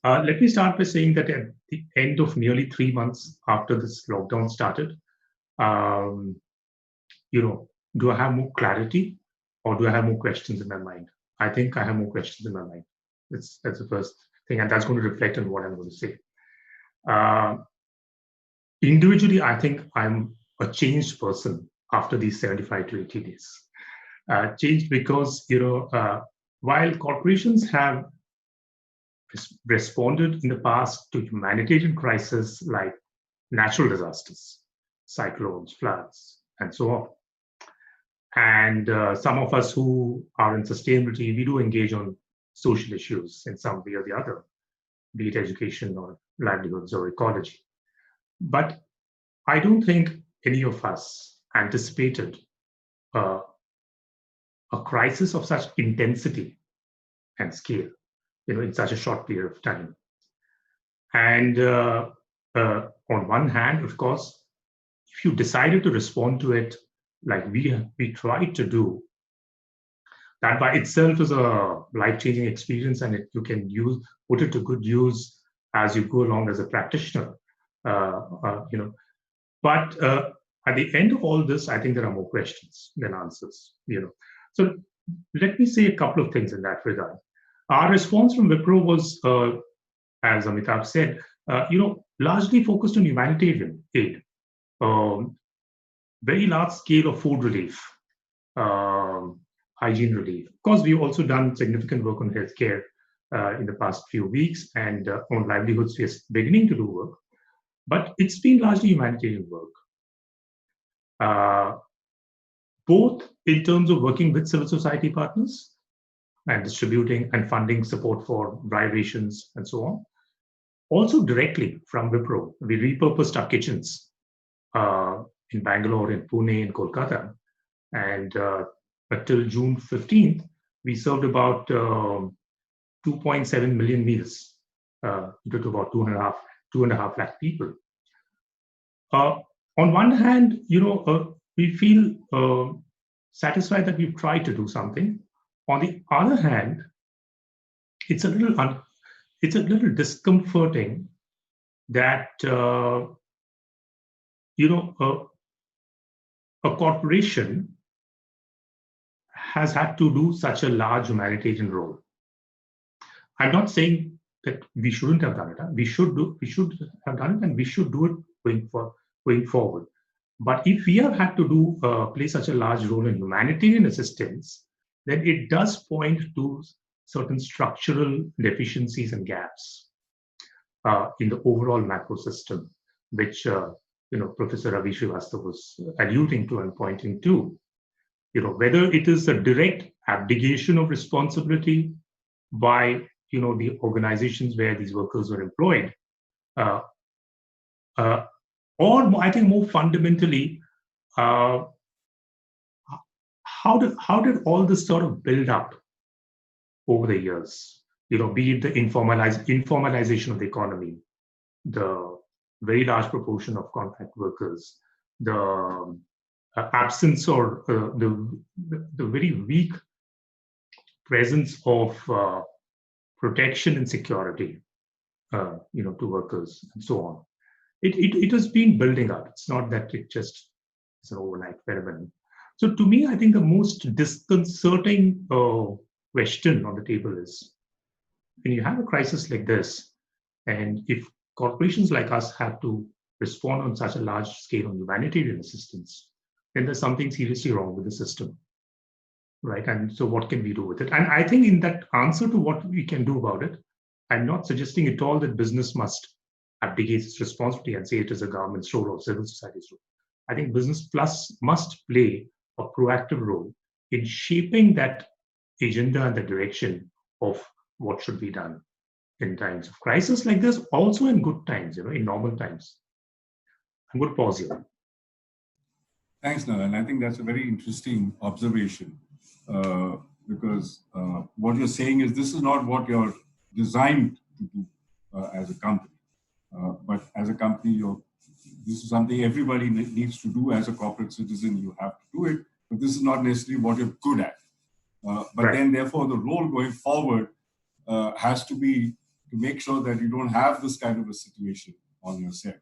Let me start by saying that at the end of nearly 3 months after this lockdown started, do I have more clarity or do I have more questions in my mind? I think I have more questions in my mind. That's the first thing, and that's going to reflect on what I'm going to say. Individually, I think I'm a changed person after these 75 to 80 days. Changed because, while corporations have responded in the past to humanitarian crises like natural disasters, cyclones, floods, and so on. And some of us who are in sustainability, we do engage on social issues in some way or the other, be it education or livelihoods or ecology. But I don't think any of us anticipated a crisis of such intensity and scale, in such a short period of time. And on one hand, of course, if you decided to respond to it like we tried to do, that by itself is a life-changing experience, and you can put it to good use as you go along as a practitioner. But at the end of all this, I think there are more questions than answers. So let me say a couple of things in that regard. Our response from Wipro was, as Amitabh said, largely focused on humanitarian aid, very large scale of food relief, hygiene relief. Of course, we've also done significant work on healthcare in the past few weeks, and on livelihoods, we're beginning to do work. But it's been largely humanitarian work, both in terms of working with civil society partners and distributing and funding support for dry rations and so on. Also directly from Wipro, we repurposed our kitchens in Bangalore, in Pune, in Kolkata. And until June 15th, we served about 2.7 million meals to about 2.5 lakh people. On one hand, we feel satisfied that we've tried to do something. On the other hand, it's a little discomforting that a corporation has had to do such a large humanitarian role. I'm not saying that we shouldn't have done it. We should have done it, and we should do it going forward. But if we have had to play such a large role in humanitarian assistance, then it does point to certain structural deficiencies and gaps in the overall macro system, which Professor Ravi Srivastava was alluding to and pointing to. Whether it is a direct abdication of responsibility by the organizations where these workers were employed, or I think more fundamentally, how did all this sort of build up over the years? Be it the informalization of the economy, the very large proportion of contract workers, the absence or the very weak presence of protection and security, to workers and so on. It has been building up. It's not that it just is an overnight phenomenon. So to me, I think the most disconcerting question on the table is, when you have a crisis like this, and if corporations like us have to respond on such a large scale on humanitarian assistance, then there's something seriously wrong with the system, right? And so what can we do with it? And I think in that answer to what we can do about it, I'm not suggesting at all that business must abdicate its responsibility and say it is a government's role or civil society's role. I think business plus must play a proactive role in shaping that agenda and the direction of what should be done in times of crisis like this, also in good times, in normal times. I'm going to pause here. Thanks, Nalan. I think that's a very interesting observation because what you're saying is this is not what you're designed to do as a company. But as a company, this is something everybody needs to do as a corporate citizen. You have to do it, but this is not necessarily what you're good at. But Right. then, therefore, the role going forward has to be to make sure that you don't have this kind of a situation on your set.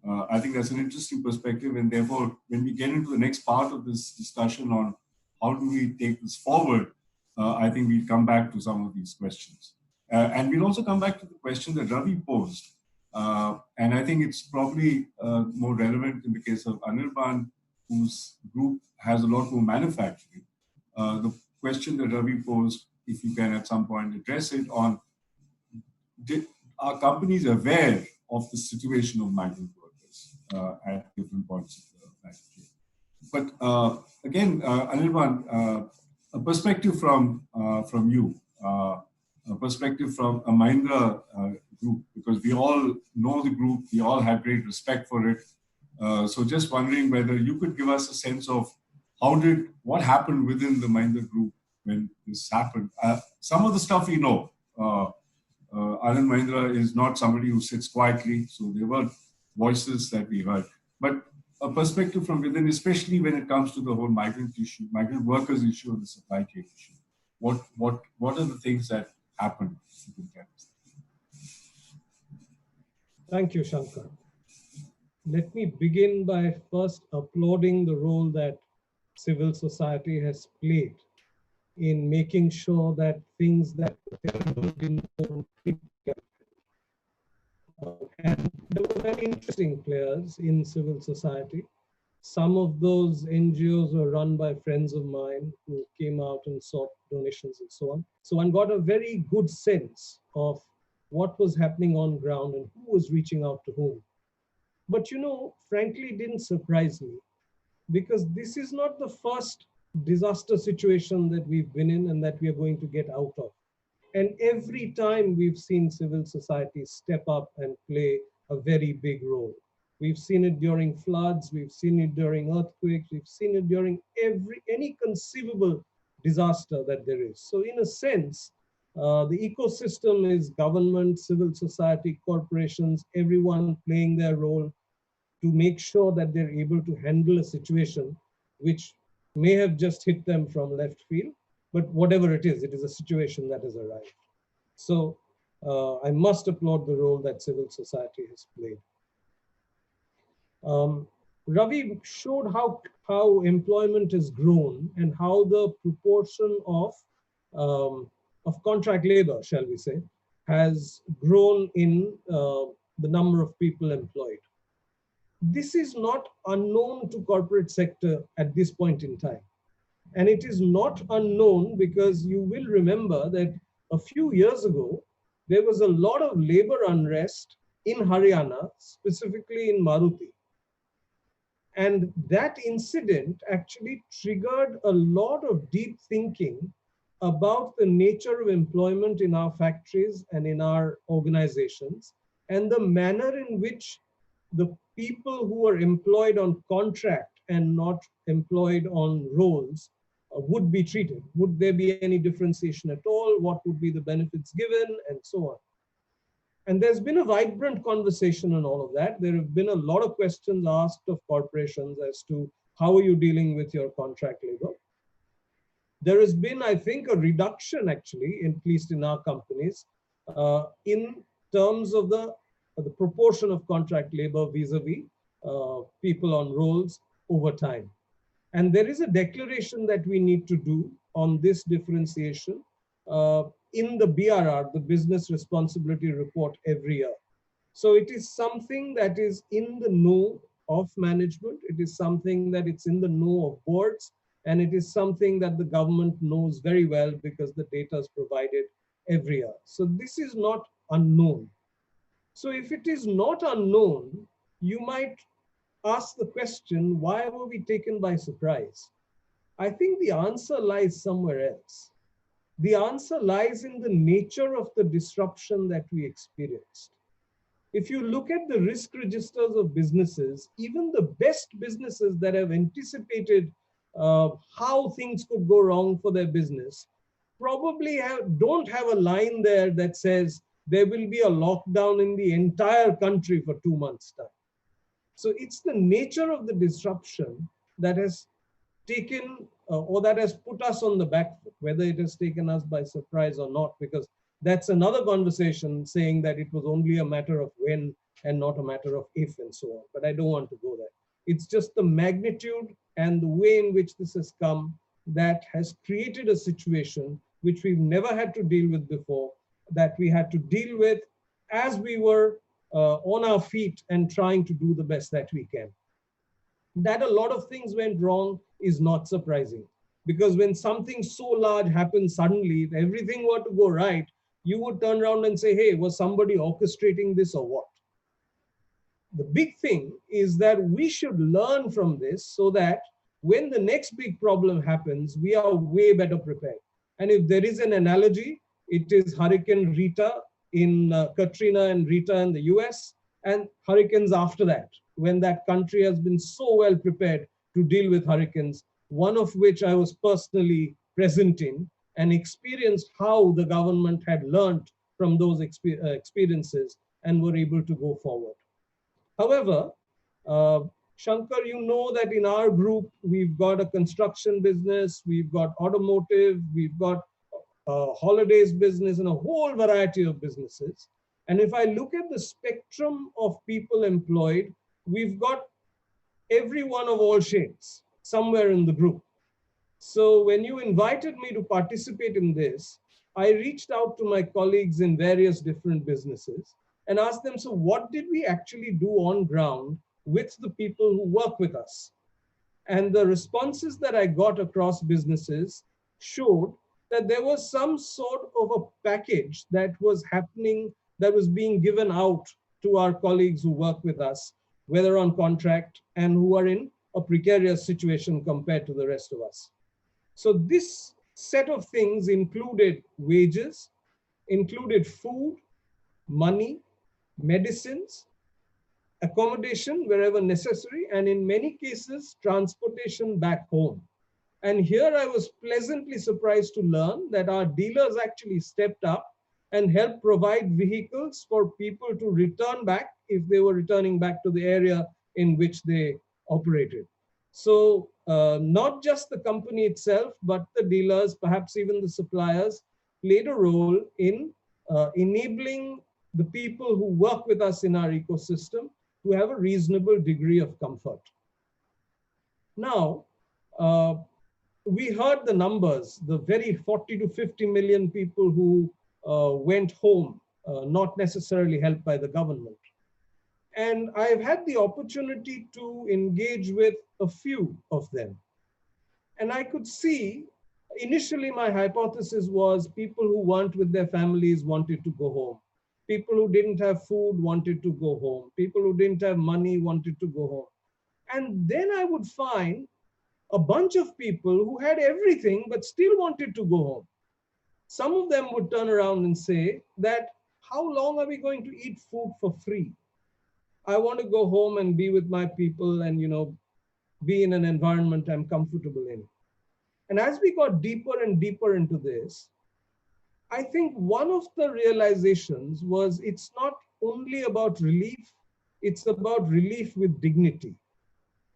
I think that's an interesting perspective, and therefore, when we get into the next part of this discussion on how do we take this forward, I think we'll come back to some of these questions. And we'll also come back to the question that Ravi posed. And I think it's probably more relevant in the case of Anirban, whose group has a lot more manufacturing. The question that Ravi posed, if you can at some point address it on, are companies aware of the situation of migrant workers at different points of the value chain? But again, Anirban, a perspective from you, a perspective from a Mahindra group, because we all know the group, we all have great respect for it. So just wondering whether you could give us a sense of what happened within the Mahindra group when this happened. Some of the stuff we know. Anand Mahindra is not somebody who sits quietly, so there were voices that we heard. But a perspective from within, especially when it comes to the whole migrant workers issue and the supply chain issue. What are the things that happened? Thank you, Shankar. Let me begin by first applauding the role that civil society has played in making sure that things that were in and there were very interesting players in civil society. Some of those NGOs were run by friends of mine who came out and sought donations and so on. So one got a very good sense of what was happening on ground and who was reaching out to whom. But frankly, it didn't surprise me because this is not the first disaster situation that we've been in and that we are going to get out of. And every time we've seen civil society step up and play a very big role. We've seen it during floods, we've seen it during earthquakes, we've seen it during any conceivable disaster that there is. So in a sense, the ecosystem is government, civil society, corporations, everyone playing their role to make sure that they're able to handle a situation which may have just hit them from left field, but whatever it is a situation that has arrived. So I must applaud the role that civil society has played. Ravi showed how employment has grown and how the proportion of contract labor, shall we say, has grown in the number of people employed. This is not unknown to corporate sector at this point in time. And it is not unknown because you will remember that a few years ago, there was a lot of labor unrest in Haryana, specifically in Maruti. And that incident actually triggered a lot of deep thinking about the nature of employment in our factories and in our organizations, and the manner in which the people who are employed on contract and not employed on roles would be treated. Would there be any differentiation at all? What would be the benefits given, and so on? And there's been a vibrant conversation on all of that. There have been a lot of questions asked of corporations as to how are you dealing with your contract labor. there has been, I think, a reduction actually, at least in our companies, in terms of the proportion of contract labor vis-a-vis people on rolls over time. And there is a declaration that we need to do on this differentiation in the BRR, the Business Responsibility Report, every year. So it is something that is in the know of management. It is something that it's in the know of boards. And it is something that the government knows very well because the data is provided every year. So this is not unknown. So if it is not unknown, you might ask the question, why were we taken by surprise? I think the answer lies somewhere else. The answer lies in the nature of the disruption that we experienced. If you look at the risk registers of businesses, even the best businesses that have anticipated how things could go wrong for their business probably don't have a line there that says there will be a lockdown in the entire country for 2 months' time. So it's the nature of the disruption that has taken or that has put us on the back foot, whether it has taken us by surprise or not, because that's another conversation saying that it was only a matter of when and not a matter of if and so on. But I don't want to go there. It's just the magnitude and the way in which this has come that has created a situation which we've never had to deal with before, that we had to deal with as we were on our feet and trying to do the best that we can. That a lot of things went wrong is not surprising, because when something so large happens suddenly, if everything were to go right, you would turn around and say, hey, was somebody orchestrating this or what? The big thing is that we should learn from this so that when the next big problem happens, we are way better prepared. And if there is an analogy, it is Hurricane Rita in Katrina and Rita in the US, and hurricanes after that, when that country has been so well prepared to deal with hurricanes, one of which I was personally present in and experienced how the government had learned from those experiences and were able to go forward. However, Shankar, you know that in our group, we've got a construction business, we've got automotive, we've got holidays business, and a whole variety of businesses. And if I look at the spectrum of people employed, we've got everyone of all shades somewhere in the group. So when you invited me to participate in this, I reached out to my colleagues in various different businesses and asked them, so what did we actually do on ground with the people who work with us? And the responses that I got across businesses showed that there was some sort of a package that was happening, that was being given out to our colleagues who work with us, whether on contract and who are in a precarious situation compared to the rest of us. So this set of things included wages, included food, money, medicines, accommodation wherever necessary, and in many cases, transportation back home. And here I was pleasantly surprised to learn that our dealers actually stepped up and helped provide vehicles for people to return back if they were returning back to the area in which they operated. So not just the company itself, but the dealers, perhaps even the suppliers, played a role in enabling the people who work with us in our ecosystem to have a reasonable degree of comfort. Now, we heard the numbers, the very 40 to 50 million people who went home, not necessarily helped by the government. And I've had the opportunity to engage with a few of them. And I could see, initially my hypothesis was people who weren't with their families wanted to go home. People who didn't have food wanted to go home. People who didn't have money wanted to go home. And then I would find a bunch of people who had everything but still wanted to go home. Some of them would turn around and say that, how long are we going to eat food for free? I want to go home and be with my people and, be in an environment I'm comfortable in. And as we got deeper and deeper into this, I think one of the realizations was it's not only about relief, it's about relief with dignity.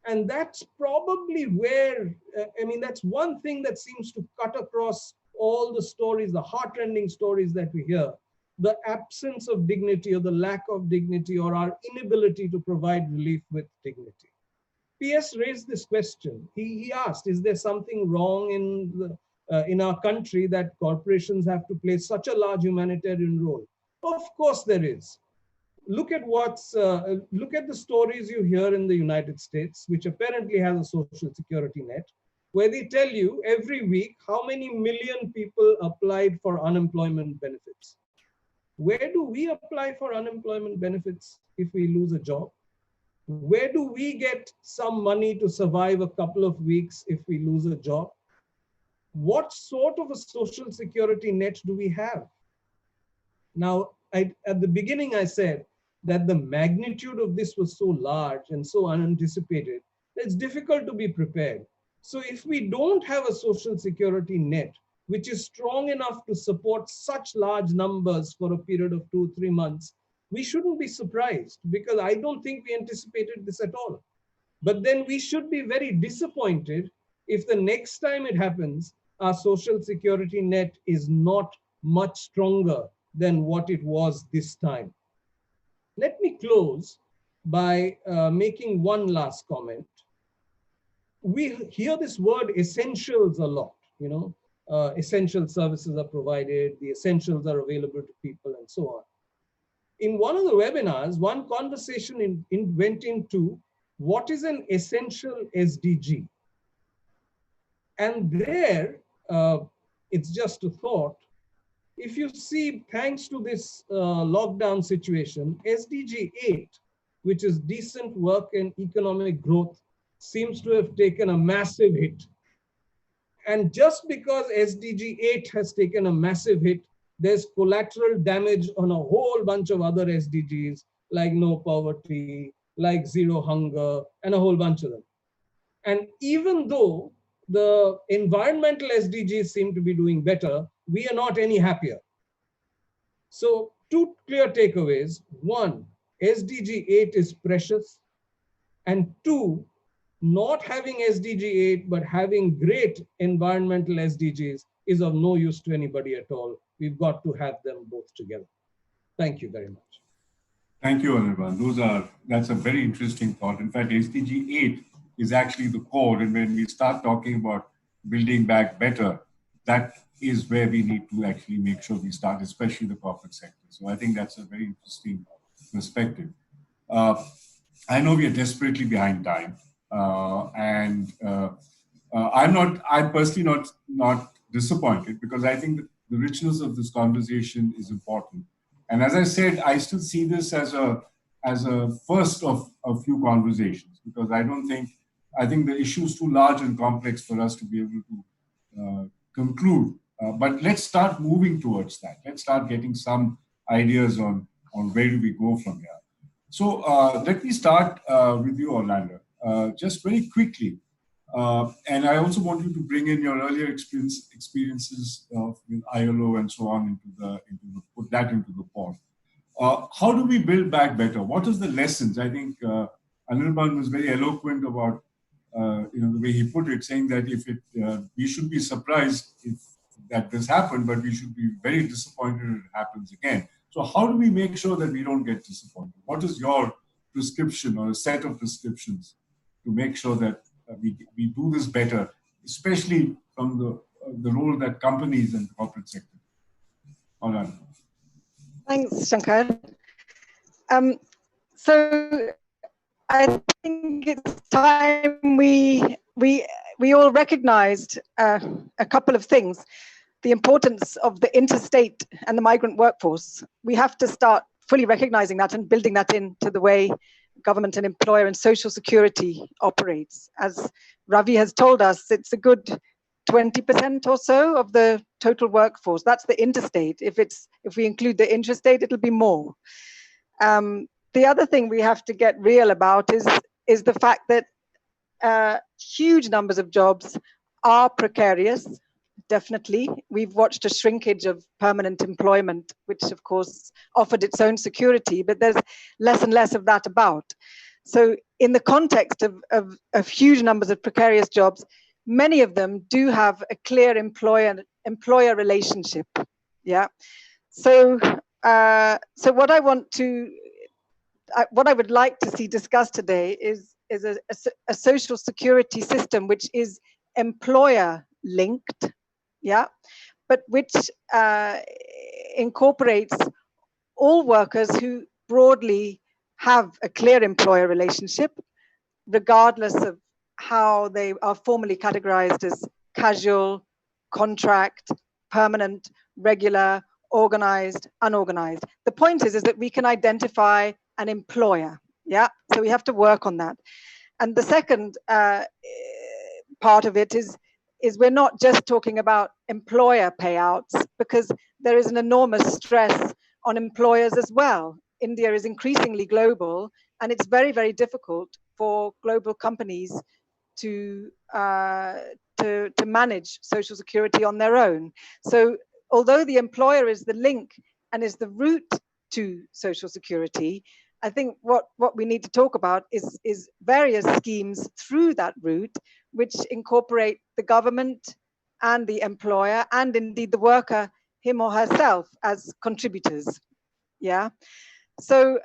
And that's probably where, I mean, that's one thing that seems to cut across all the stories, the heartrending stories that we hear. The absence of dignity or the lack of dignity or our inability to provide relief with dignity. PS raised this question. He asked, is there something wrong in our country that corporations have to play such a large humanitarian role? Of course there is. Look at the stories you hear in the United States, which apparently has a social security net, where they tell you every week how many million people applied for unemployment benefits. Where do we apply for unemployment benefits if we lose a job? Where do we get some money to survive a couple of weeks if we lose a job? What sort of a social security net do we have? Now, at the beginning, I said that the magnitude of this was so large and so unanticipated that it's difficult to be prepared. So if we don't have a social security net, which is strong enough to support such large numbers for a period of 2 or 3 months, we shouldn't be surprised, because I don't think we anticipated this at all. But then we should be very disappointed if the next time it happens, our social security net is not much stronger than what it was this time. Let me close by making one last comment. We hear this word essentials a lot, essential services are provided, the essentials are available to people, and so on. In one of the webinars, one conversation went into what is an essential SDG. And there, it's just a thought. If you see, thanks to this lockdown situation, SDG 8, which is decent work and economic growth, seems to have taken a massive hit. And just because SDG 8 has taken a massive hit, there's collateral damage on a whole bunch of other SDGs, like no poverty, like zero hunger, and a whole bunch of them. And even though the environmental SDGs seem to be doing better, we are not any happier. So 2 clear takeaways. 1, SDG 8 is precious. And 2, not having SDG 8, but having great environmental SDGs is of no use to anybody at all. We've got to have them both together. Thank you very much. Thank you, Anirban. That's a very interesting thought. In fact, SDG 8 is actually the core. And when we start talking about building back better, that is where we need to actually make sure we start, especially the corporate sector. So I think that's a very interesting perspective. I know we are desperately behind time. I'm personally not disappointed, because I think that the richness of this conversation is important. And as I said, I still see this as a first of a few conversations, because I think the issue is too large and complex for us to be able to conclude. But let's start moving towards that. Let's start getting some ideas on where do we go from here. So let me start with you, Orlando, just very quickly. And I also want you to bring in your earlier experiences with ILO and so on put that into the pot. How do we build back better? What is the lessons? I think Anirban was very eloquent about the way he put it, saying that we should be surprised if that this happened, but we should be very disappointed if it happens again. So how do we make sure that we don't get disappointed? What is your prescription or a set of prescriptions to make sure that we do this better, especially from the role that companies and the corporate sector? Orlando. Thanks, Shankar. So I think it's time we all recognized a couple of things. The importance of the interstate and the migrant workforce. We have to start fully recognizing that and building that into the way government and employer and social security operates. As Ravi has told us, it's a good 20% or so of the total workforce. That's the interstate. If we include the intrastate, it'll be more. The other thing we have to get real about is the fact that huge numbers of jobs are precarious. Definitely. We've watched a shrinkage of permanent employment, which of course offered its own security, but there's less and less of that about. So in the context of huge numbers of precarious jobs, many of them do have a clear employer relationship. Yeah. So what I would like to see discussed today is a social security system which is employer linked, yeah, but which incorporates all workers who broadly have a clear employer relationship, regardless of how they are formally categorized as casual, contract, permanent, regular, organized, unorganized. The point is that we can identify an employer. Yeah, so we have to work on that. And the second part of it is we're not just talking about employer payouts, because there is an enormous stress on employers as well. India is increasingly global, and it's very, very difficult for global companies to manage social security on their own. So although the employer is the link and is the route to social security, I think what we need to talk about is various schemes through that route, which incorporate the government and the employer and indeed the worker, him or herself, as contributors. Yeah. So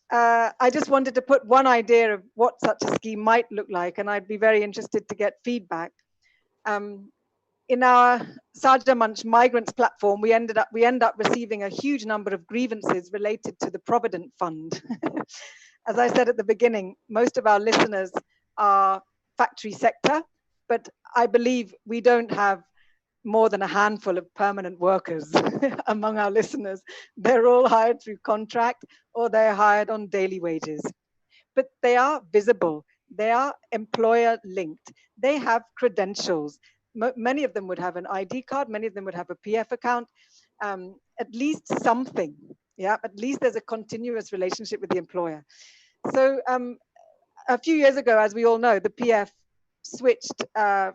I just wanted to put one idea of what such a scheme might look like, and I'd be very interested to get feedback. In our Saja Munch Migrants platform, we end up receiving a huge number of grievances related to the Provident Fund. As I said at the beginning, most of our listeners are factory sector, but I believe we don't have more than a handful of permanent workers among our listeners. They're all hired through contract or they're hired on daily wages. But they are visible. They are employer linked. They have credentials. Many of them would have an ID card. Many of them would have a PF account, at least something. Yeah, at least there's a continuous relationship with the employer. So a few years ago, as we all know, the PF switched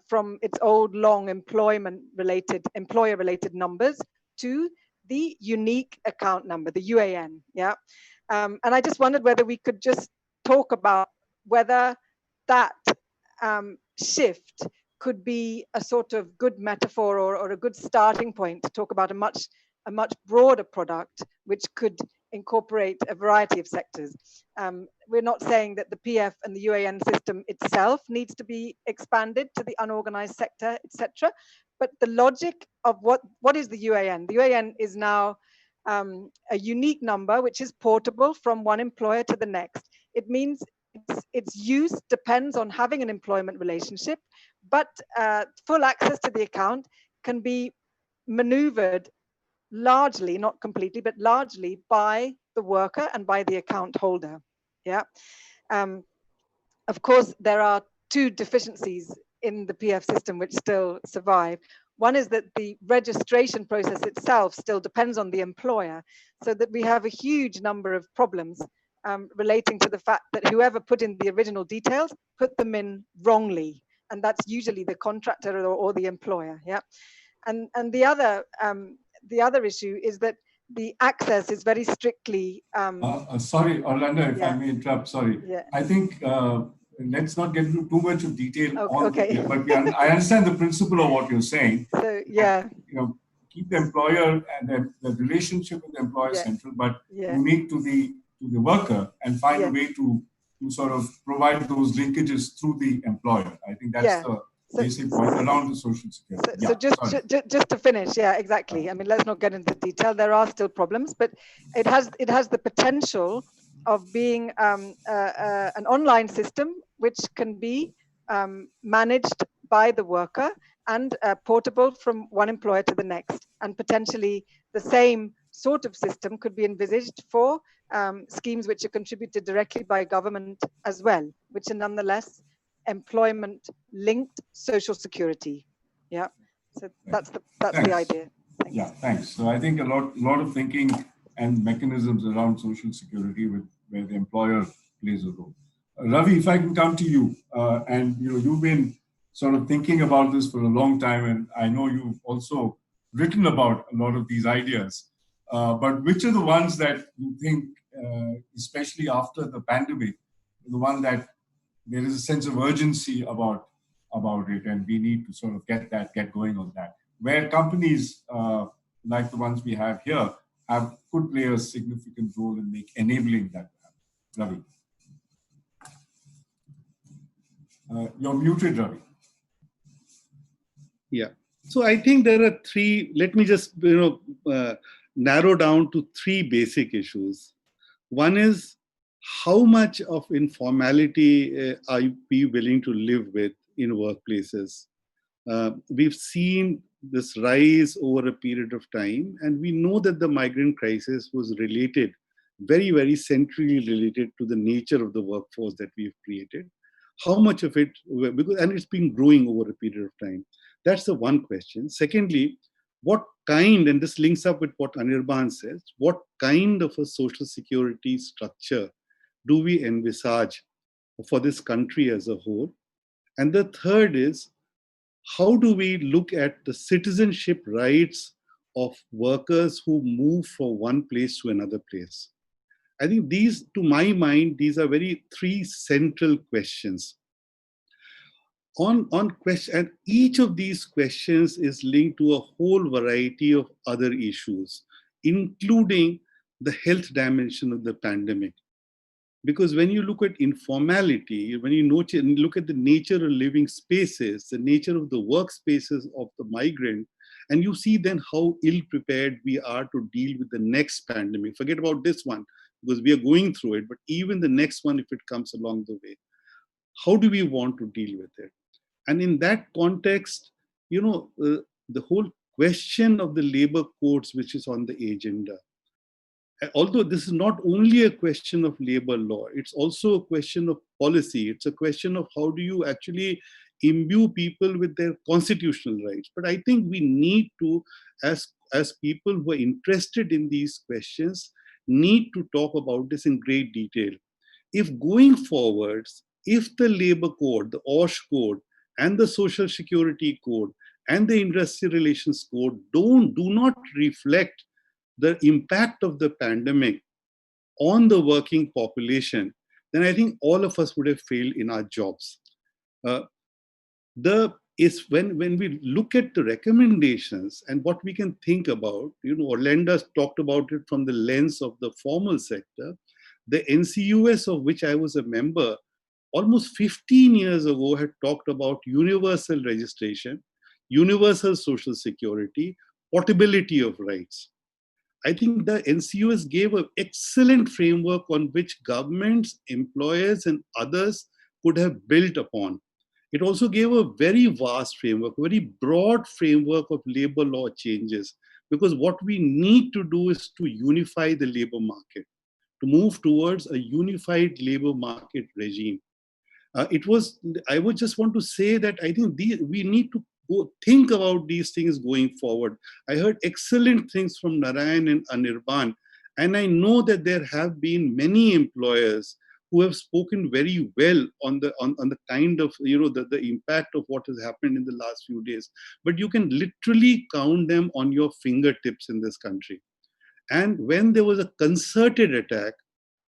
from its old long employer-related numbers to the unique account number, the UAN. Yeah, and I just wondered whether we could just talk about whether that shift could be a sort of good metaphor or a good starting point to talk about a much broader product which could incorporate a variety of sectors. We're not saying that the PF and the UAN system itself needs to be expanded to the unorganized sector, etc. But the logic of what is the UAN? The UAN is now a unique number which is portable from one employer to the next. It means its use depends on having an employment relationship, but full access to the account can be maneuvered largely, not completely, but largely by the worker and by the account holder. Yeah. Of course, there are two deficiencies in the PF system which still survive. One is that the registration process itself still depends on the employer, so that we have a huge number of problems relating to the fact that whoever put in the original details put them in wrongly, and that's usually the contractor or the employer. Yeah, and the other issue is that the access is very strictly. Sorry, Orlando, if yeah. I may interrupt. Sorry, yeah. I think let's not get into too much of detail. Okay. But I understand the principle of what you're saying. So yeah, keep the employer and the relationship with the employer central, but unique to the worker, and find a way to sort of provide those linkages through the employer. I think that's the basic point around the social security. So just to finish, exactly. I mean, let's not get into detail. There are still problems, but it has the potential of being an online system which can be managed by the worker and portable from one employer to the next. And potentially the same sort of system could be envisaged for schemes which are contributed directly by government as well, which are nonetheless employment linked social security. Yeah, so that's the idea. Thanks. Yeah, thanks. So I think a lot of thinking and mechanisms around social security where the employer plays a role. Ravi, if I can come to you, and you've been sort of thinking about this for a long time, and I know you've also written about a lot of these ideas. But which are the ones that you think, especially after the pandemic, the one that there is a sense of urgency about it, and we need to sort of get going on that. Where companies like the ones we have here could play a significant role in enabling that to happen. Ravi. You're muted, Ravi. Yeah. So I think there are three, let me just, narrow down to three basic issues. One is, how much of informality are we willing to live with in workplaces? We've seen this rise over a period of time, and we know that the migrant crisis was related, very, very centrally related to the nature of the workforce that we've created. How much of it, and it's been growing over a period of time. That's the one question. Secondly, what kind, and this links up with what Anirban says, what kind of a social security structure do we envisage for this country as a whole? And the third is, how do we look at the citizenship rights of workers who move from one place to another place? I think these, to my mind, these are very three central questions. On question, and each of these questions is linked to a whole variety of other issues, including the health dimension of the pandemic. Because when you look at informality, when you look at the nature of living spaces, the nature of the workspaces of the migrant, and you see then how ill prepared we are to deal with the next pandemic. Forget about this one, because we are going through it, but even the next one, if it comes along the way, how do we want to deal with it? And in that context, the whole question of the labor codes, which is on the agenda, although this is not only a question of labor law, it's also a question of policy. It's a question of how do you actually imbue people with their constitutional rights. But I think we need to, as people who are interested in these questions, need to talk about this in great detail. If going forwards, if the labor code, the OSH code, and the social security code, and the industrial relations code do not reflect the impact of the pandemic on the working population, then I think all of us would have failed in our jobs. When we look at the recommendations and what we can think about, Orlando talked about it from the lens of the formal sector. The NCUS, of which I was a member, almost 15 years ago had talked about universal registration, universal social security, portability of rights. I think the NCUS gave an excellent framework on which governments, employers, and others could have built upon. It also gave a very vast framework, a very broad framework of labor law changes, because what we need to do is to unify the labor market, to move towards a unified labor market regime. I would just want to say that I think we need to think about these things going forward. I heard excellent things from Narayan and Anirban, and I know that there have been many employers who have spoken very well on the kind of the impact of what has happened in the last few days. But you can literally count them on your fingertips in this country. And when there was a concerted attack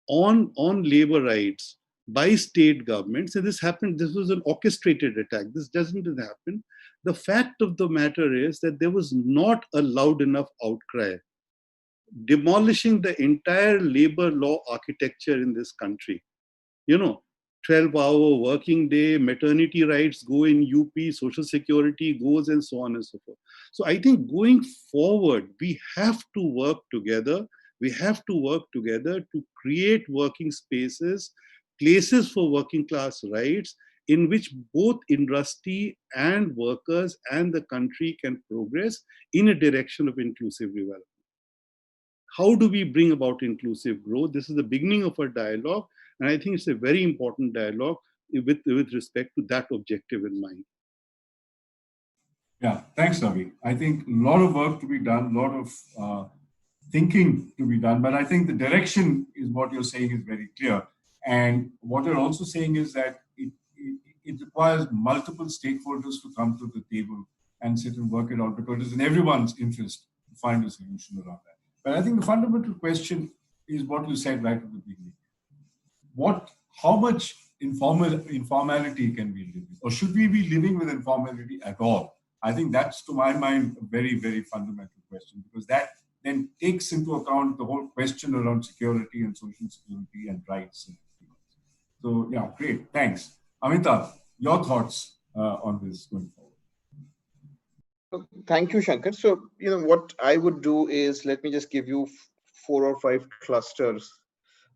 on labor rights by state governments, and this was an orchestrated attack. This doesn't happen. The fact of the matter is that there was not a loud enough outcry demolishing the entire labor law architecture in this country. 12-hour working day, maternity rights go in UP, social security goes, and so on and so forth. So I think going forward, we have to work together. We have to work together to create working spaces, places for working class rights, in which both industry and workers and the country can progress in a direction of inclusive development. How do we bring about inclusive growth? This is the beginning of our dialogue, and I think it's a very important dialogue with respect to that objective in mind. Yeah, thanks, Ravi. I think a lot of work to be done, a lot of thinking to be done, but I think the direction is what you're saying is very clear. And what you're also saying is that it requires multiple stakeholders to come to the table and sit and work it out, because it's in everyone's interest to find a solution around that. But I think the fundamental question is what you said right at the beginning. how much informality can we live with? Or should we be living with informality at all? I think that's, to my mind, a very, very fundamental question, because that then takes into account the whole question around security and social security and rights. So, yeah, great. Thanks. Amitabh, your thoughts on this going forward? Thank you, Shankar. So, what I would do is, let me just give you 4 or 5 clusters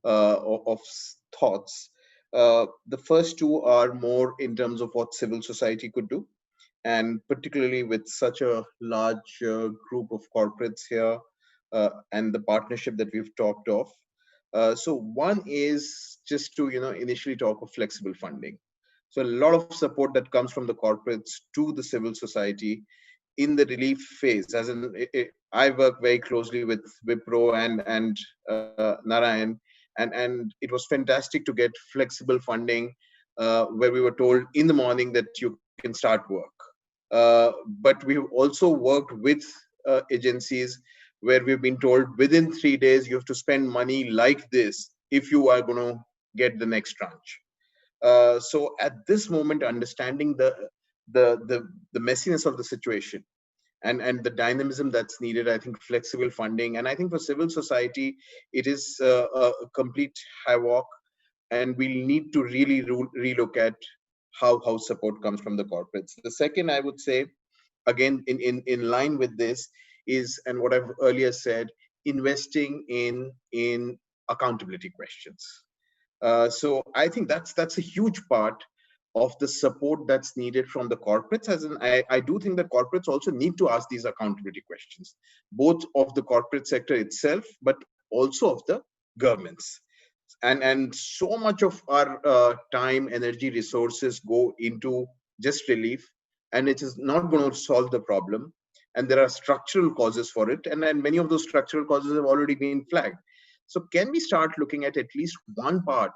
of thoughts. The first two are more in terms of what civil society could do, and particularly with such a large group of corporates here, and the partnership that we've talked of. So one is just to initially talk of flexible funding. So a lot of support that comes from the corporates to the civil society in the relief phase. As in, I work very closely with Wipro and Narayan, and it was fantastic to get flexible funding where we were told in the morning that you can start work. But we've also worked with agencies where we've been told within 3 days you have to spend money like this if you are going to get the next tranche. So at this moment, understanding the messiness of the situation and the dynamism that's needed, I think flexible funding, and I think for civil society, it is a complete havoc, and we'll need to really relook at how support comes from the corporates. The second, I would say, again, in line with this is, and what I've earlier said, investing in accountability questions. So I think that's a huge part of the support that's needed from the corporates. As in, I do think that corporates also need to ask these accountability questions, both of the corporate sector itself, but also of the governments. And so much of our time, energy, resources go into just relief, and it is not going to solve the problem. And there are structural causes for it, and then many of those structural causes have already been flagged. So can we start looking at least one part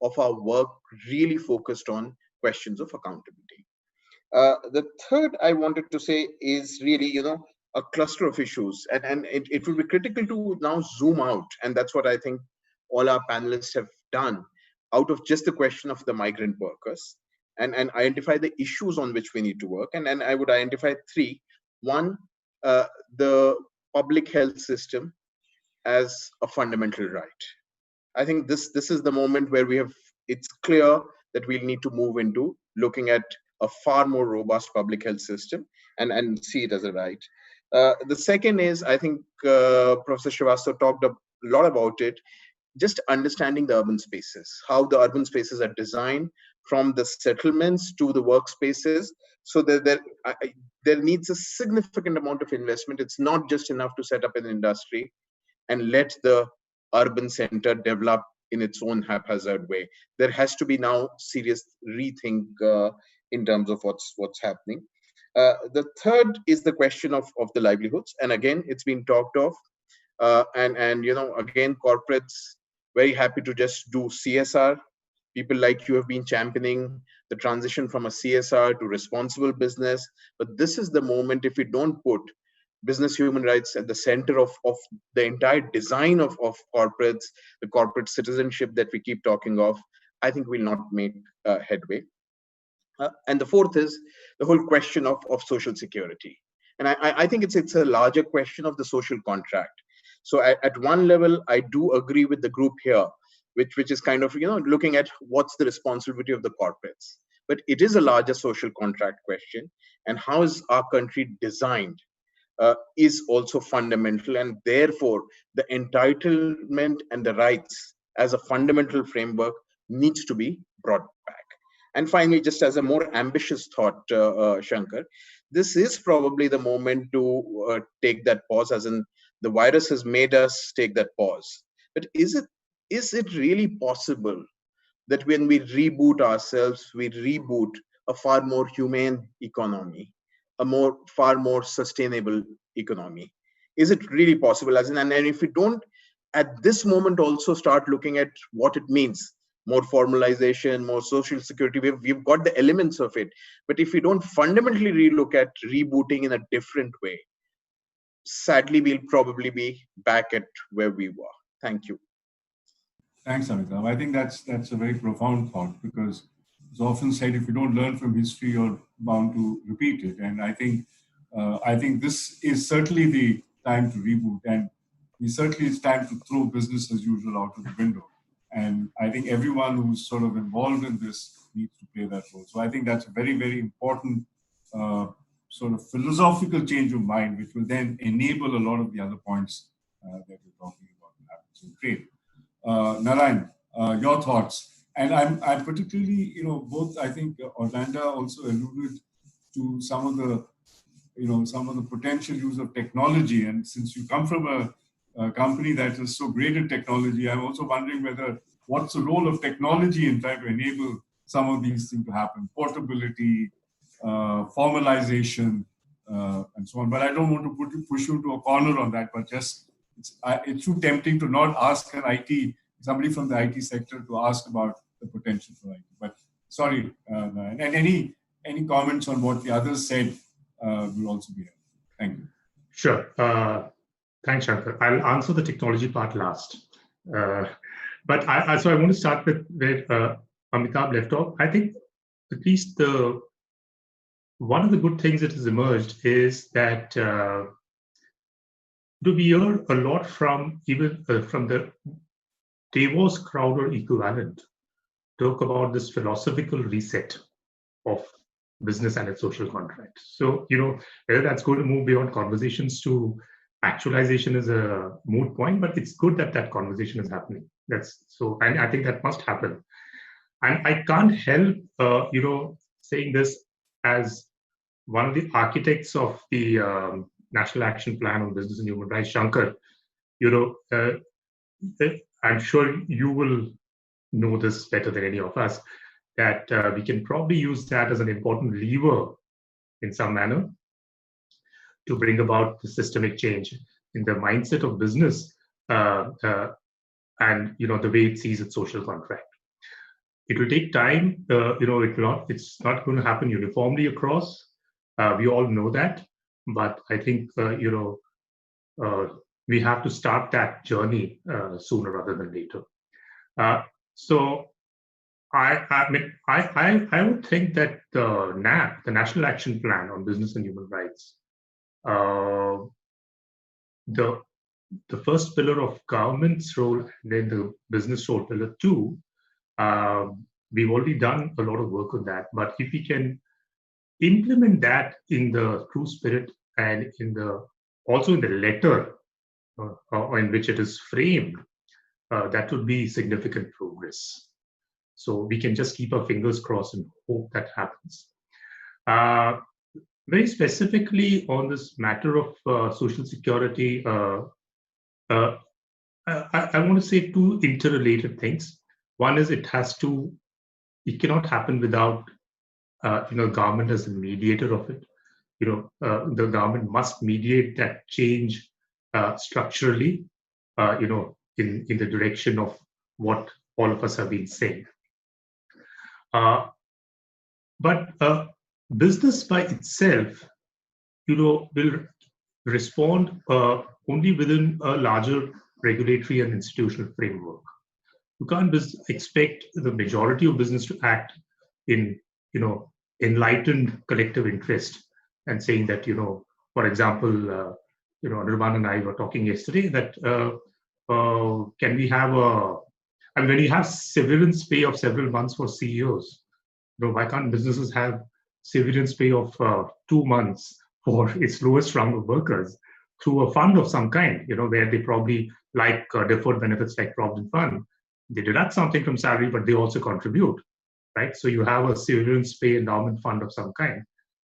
of our work really focused on questions of accountability? The third I wanted to say is really, a cluster of issues, and it will be critical to now zoom out, and that's what I think all our panelists have done, out of just the question of the migrant workers, and identify the issues on which we need to work. And I would identify 3. One, the public health system as a fundamental right. I think this is the moment where it's clear that we'll need to move into looking at a far more robust public health system and see it as a right. The second is, I think Professor Srivastava talked a lot about it, just understanding the urban spaces, how the urban spaces are designed from the settlements to the workspaces, so that there needs a significant amount of investment. It's not just enough to set up an industry and let the urban center develop in its own haphazard way. There has to be now serious rethink in terms of what's happening. The third is the question of the livelihoods, and again, it's been talked of, and again, corporates very happy to just do CSR. People like you have been championing the transition from a CSR to responsible business, but this is the moment, if we don't put business human rights at the center of the entire design of corporates, the corporate citizenship that we keep talking of, I think we'll not make headway. And the fourth is the whole question of social security. And I think it's a larger question of the social contract. So at one level, I do agree with the group here, which is kind of, looking at what's the responsibility of the corporates. But it is a larger social contract question. And how is our country designed is also fundamental. And therefore, the entitlement and the rights as a fundamental framework needs to be brought back. And finally, just as a more ambitious thought, Shankar, this is probably the moment to take that pause, as in the virus has made us take that pause. But is it really possible that when we reboot ourselves, we reboot a far more humane economy, far more sustainable economy? Is it really possible? As in, and if we don't at this moment also start looking at what it means, more formalization, more social security, we've got the elements of it. But if we don't fundamentally relook at rebooting in a different way, sadly, we'll probably be back at where we were. Thank you. Thanks, Amitabh. I think that's a very profound thought, because it's often said if you don't learn from history, you're bound to repeat it. And I think this is certainly the time to reboot, and it's time to throw business as usual out of the window. And I think everyone who's sort of involved in this needs to play that role. So I think that's a very, very important sort of philosophical change of mind, which will then enable a lot of the other points that we're talking about. So great. Narayan, your thoughts. And I'm particularly, both, I think Orlando also alluded to some of the potential use of technology. And since you come from a company that is so great at technology, I'm also wondering what's the role of technology in trying to enable some of these things to happen, portability, formalization, and so on. But I don't want to push you to a corner on that, but just it's too tempting to not ask somebody from the IT sector to ask about the potential for IT. But sorry, and any comments on what the others said will also be helpful. Thank you. Sure. Thanks, Shankar. I'll answer the technology part last. But so I want to start with where Amitabh left off. I think at least one of the good things that has emerged is that we hear a lot from from the Davos Crowder equivalent talk about this philosophical reset of business and its social contract. So, whether that's going to move beyond conversations to actualization is a moot point, but it's good that that conversation is happening. And I think that must happen. And I can't help, saying this as one of the architects of the National Action Plan on Business and Human Rights, Shankar. I'm sure you will know this better than any of us, that we can probably use that as an important lever in some manner to bring about the systemic change in the mindset of business and the way it sees its social contract. It will take time. It's not going to happen uniformly across. We all know that, but I think we have to start that journey sooner rather than later. So I would think that the NAP, the National Action Plan on Business and Human Rights, the first pillar of government's role, and then the business role, pillar 2, we've already done a lot of work on that. But if we can implement that in the true spirit and also in the letter in which it is framed, that would be significant progress. So we can just keep our fingers crossed and hope that happens. Very specifically on this matter of social security, I want to say 2 interrelated things. One is it cannot happen without government as a mediator of it. The government must mediate that change structurally, in the direction of what all of us have been saying. But business by itself, will respond only within a larger regulatory and institutional framework. You can't expect the majority of business to act in, enlightened collective interest and saying that, for example, Nirvan and I were talking yesterday that can we have when you have severance pay of several months for CEOs, why can't businesses have severance pay of 2 months for its lowest rung of workers through a fund of some kind, where they probably like deferred benefits like Provident Fund. They deduct something from salary, but they also contribute, right? So you have a severance pay endowment fund of some kind.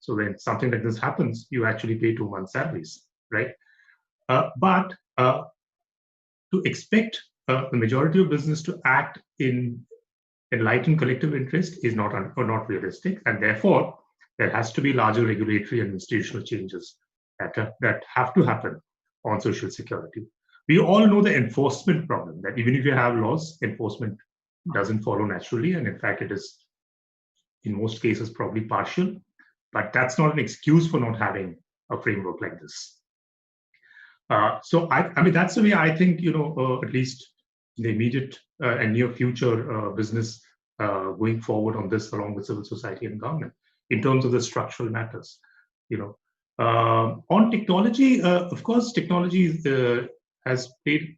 So when something like this happens, you actually pay 2 months' salaries, right? But to expect the majority of business to act in enlightened collective interest is not realistic, and therefore there has to be larger regulatory and institutional changes that have to happen on social security. We all know the enforcement problem, that even if you have laws, enforcement doesn't follow naturally, and in fact it is in most cases probably partial, but that's not an excuse for not having a framework like this. So I mean that's the way I think, at least the immediate and near future business going forward on this, along with civil society and government, in terms of the structural matters. On technology, of course, technology has played,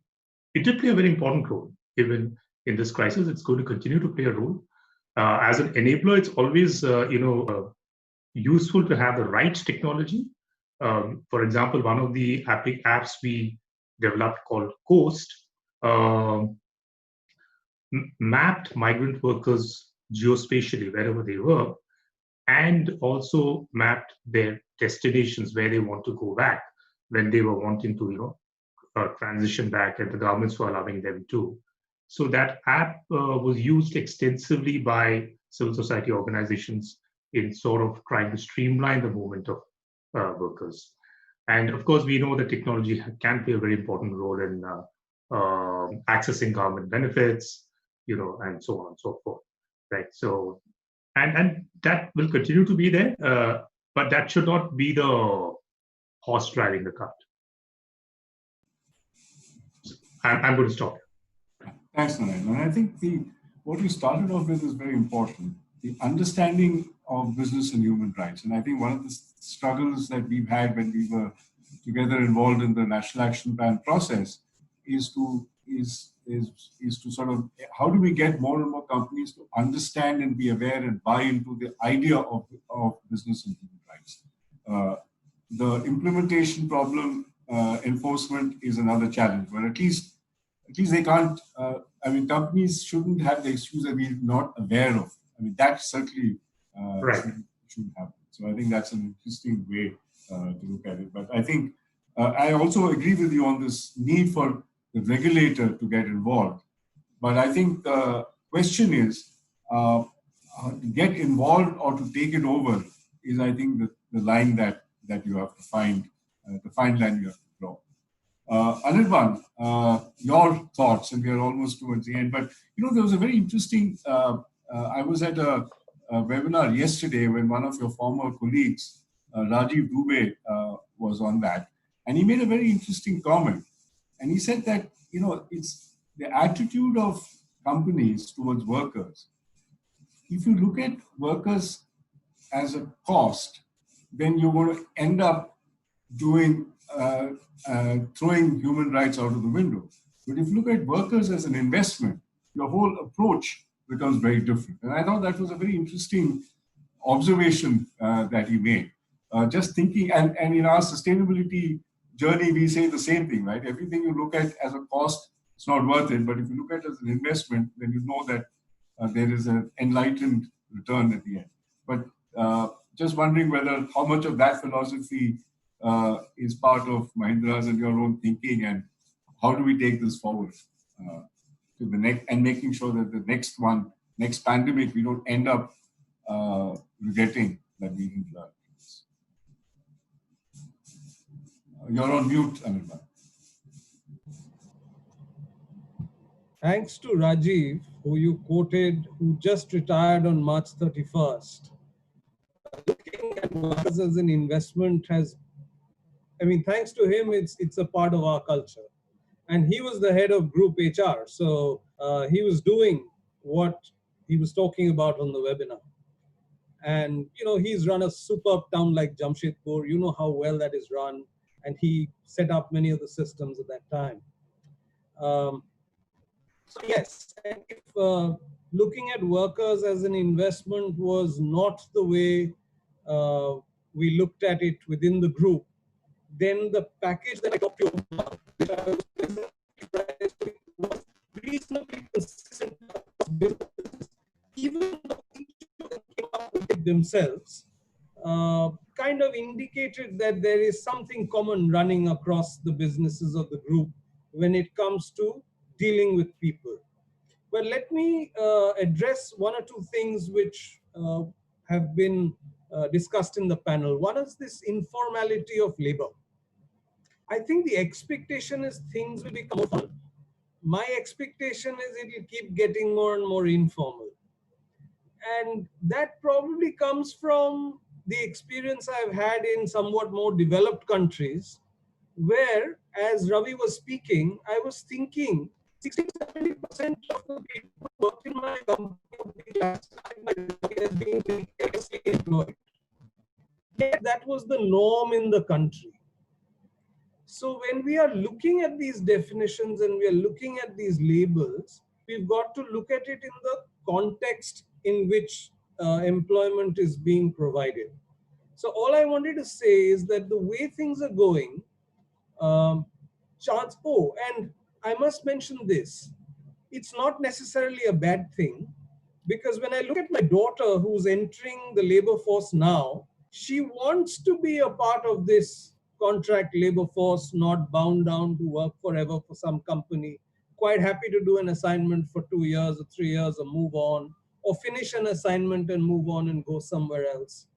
it did play a very important role even in this crisis. It's going to continue to play a role. As an enabler, it's always useful to have the right technology. For example, one of the apps we developed called Coast mapped migrant workers geospatially wherever they were, and also mapped their destinations where they want to go back when they were wanting to, transition back, and the governments were allowing them to. So that app was used extensively by civil society organizations in sort of trying to streamline the movement of workers. And of course, we know that technology can play a very important role in accessing government benefits, and so on and so forth, right? So, and that will continue to be there, but that should not be the horse driving the cart. I'm going to stop. Thanks, Narayan. And I think what you started off with is very important, the understanding of business and human rights. And I think one of the struggles that we've had when we were together involved in the National Action Plan process is to sort of, how do we get more and more companies to understand and be aware and buy into the idea of business and human rights. The implementation problem, enforcement is another challenge, but at least they can't, companies shouldn't have the excuse that we're not aware of. That certainly right. shouldn't happen. So I think that's an interesting way to look at it. But I think I also agree with you on this need for the regulator to get involved. But I think the question is, to get involved or to take it over is, I think, the line that you have to find, the fine line you have to draw. Anirban, your thoughts, and we are almost towards the end, but there was a very interesting, I was at a webinar yesterday when one of your former colleagues, Rajiv Dubey, was on that, and he made a very interesting comment. And he said that, it's the attitude of companies towards workers. If you look at workers as a cost, then you're going to end up doing throwing human rights out of the window. But if you look at workers as an investment, your whole approach becomes very different. And I thought that was a very interesting observation that he made. Just thinking, and in our sustainability journey, we say the same thing, right? Everything you look at as a cost, it's not worth it. But if you look at it as an investment, then you know that there is an enlightened return at the end. But just wondering whether how much of that philosophy is part of Mahindra's and your own thinking, and how do we take this forward to the next, and making sure that the next pandemic, we don't end up regretting that we didn't learn. You're on mute, Anirban. Thanks to Rajiv, who you quoted, who just retired on March 31st. Looking at workers as an investment has, thanks to him, it's a part of our culture. And he was the head of group HR. So he was doing what he was talking about on the webinar. And, he's run a superb town like Jamshedpur. You know how well that is run. And he set up many of the systems at that time. So yes, and if looking at workers as an investment was not the way we looked at it within the group, then the package that I talked to you about, which I was was reasonably consistent businesses, even though each of them came up with it themselves, kind of indicated that there is something common running across the businesses of the group when it comes to dealing with people. Well, let me address one or two things which have been discussed in the panel. One is this informality of labor. I think the expectation is things will become more formal. My expectation is it will keep getting more and more informal. And that probably comes from the experience I've had in somewhat more developed countries, where, as Ravi was speaking, I was thinking 60-70% of the people who work in my company as being precariously employed. Yet that was the norm in the country. So when we are looking at these definitions and we are looking at these labels, we've got to look at it in the context in which employment is being provided. So all I wanted to say is that the way things are going, and I must mention this, it's not necessarily a bad thing, because when I look at my daughter who's entering the labor force now, she wants to be a part of this contract labor force, not bound down to work forever for some company, quite happy to do an assignment for 2 years or 3 years or move on, or finish an assignment and move on and go somewhere else.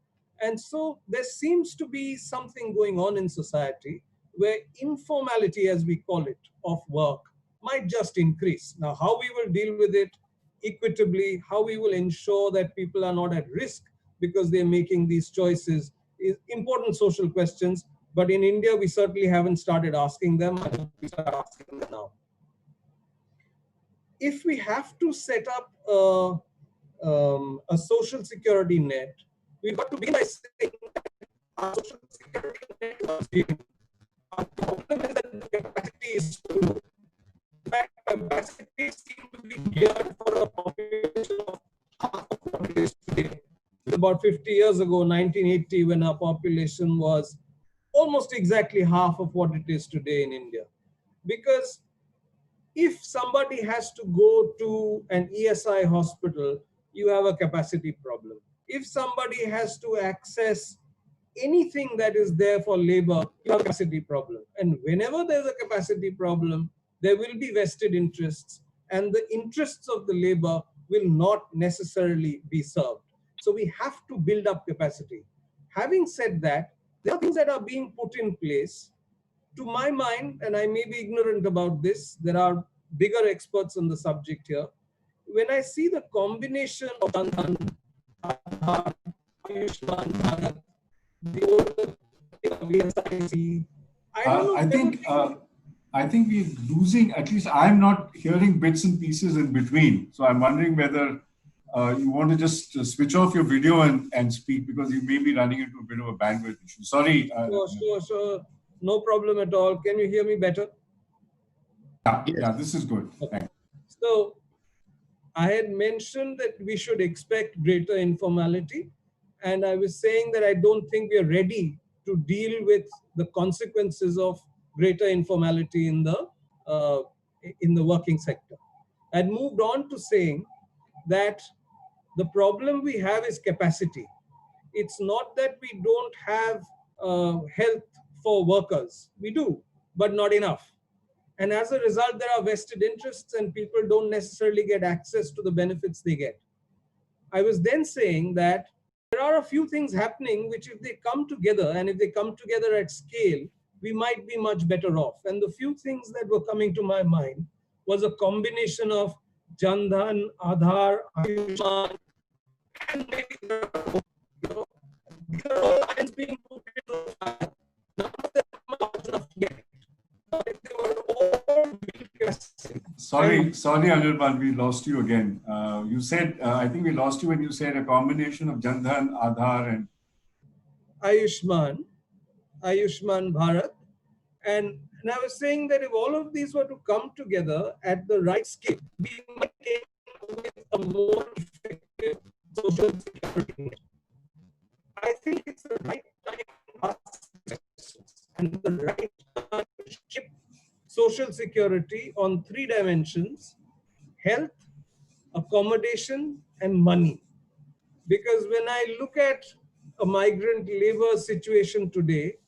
And so there seems to be something going on in society where informality, as we call it, of work might just increase. Now, how we will deal with it equitably, how we will ensure that people are not at risk because they're making these choices is important social questions. But in India, we certainly haven't started asking them. I hope we start asking them now. If we have to set up a social security net, we've got to begin by saying that our social security net was given. Our problem is that the capacity is too low. In fact, capacity seems to be geared for a population of half of what it is today. About 50 years ago, 1980, when our population was almost exactly half of what it is today in India. Because if somebody has to go to an ESI hospital, you have a capacity problem. If somebody has to access anything that is there for labor, you have a capacity problem. And whenever there's a capacity problem, there will be vested interests, and the interests of the labor will not necessarily be served. So we have to build up capacity. Having said that, there are things that are being put in place. To my mind, and I may be ignorant about this, there are bigger experts on the subject here. When I see the combination of Jandan, Aadhaar, Ayushman Bharat, the older VSIC, I think we're losing, at least I'm not hearing bits and pieces in between. So I'm wondering whether you want to just switch off your video and speak, because you may be running into a bit of a bandwidth issue. Sorry. Sure. No problem at all. Can you hear me better? Yeah, this is good. Okay. So I had mentioned that we should expect greater informality. And I was saying that I don't think we are ready to deal with the consequences of greater informality in the working sector. I'd moved on to saying that the problem we have is capacity. It's not that we don't have health for workers. We do, but not enough. And as a result, there are vested interests and people don't necessarily get access to the benefits they get. I was then saying that there are a few things happening which, if they come together, and if they come together at scale, we might be much better off. And the few things that were coming to my mind was a combination of Jandan, Aadhaar, Ayushman, and maybe these are all lines being put into the fire. None of them are large enough yet. But if they were all Sorry, Anirban, we lost you again. You said, I think we lost you when you said a combination of Jandan, Aadhaar, and Ayushman Bharat. And I was saying that if all of these were to come together at the right scale, we might get with a more effective social security net. I think it's the right time and the right time to shift social security on 3 dimensions: health, accommodation, and money. Because when I look at a migrant labor situation today,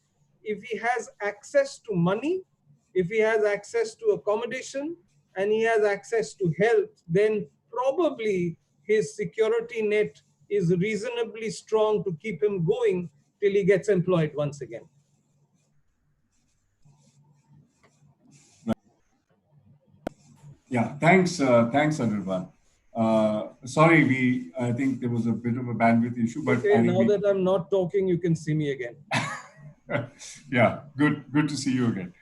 if he has access to money, if he has access to accommodation, and he has access to health, then probably his security net is reasonably strong to keep him going till he gets employed once again. Yeah, thanks, Anirban. Sorry, I think there was a bit of a bandwidth issue, but okay, now that I'm not talking, you can see me again. Yeah, good to see you again.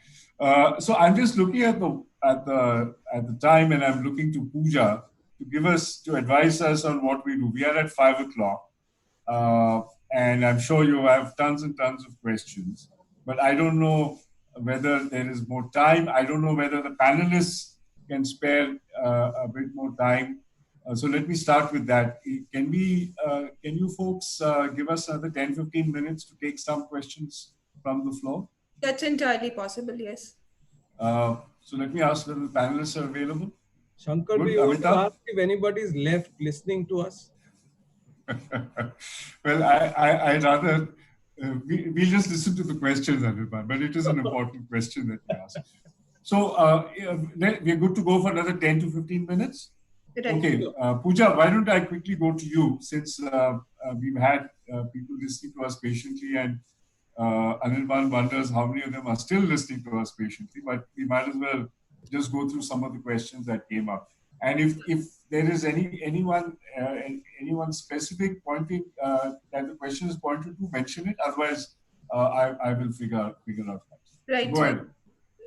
So I'm just looking at the time, and I'm looking to Pooja to advise us on what we do. We are at 5 o'clock, and I'm sure you have tons and tons of questions. But I don't know whether there is more time. I don't know whether the panelists can spare a bit more time. So let me start with that. Can you folks give us another 10-15 minutes to take some questions from the floor? That's entirely possible, yes. So let me ask whether the panelists are available. Shankar, do Good, you want to Amitabh? ask if anybody's left listening to us? Well, I'd rather we'll just listen to the questions, Anirban, but it is an important question that we ask. So we're good to go for another 10 to 15 minutes? Right. Okay, Pooja, why don't I quickly go to you, since we've had people listening to us patiently, and Anirban wonders how many of them are still listening to us patiently, but we might as well just go through some of the questions that came up. And if there is anyone specific pointing that the question is pointed to, mention it. Otherwise, I will figure out that. Right. So go ahead.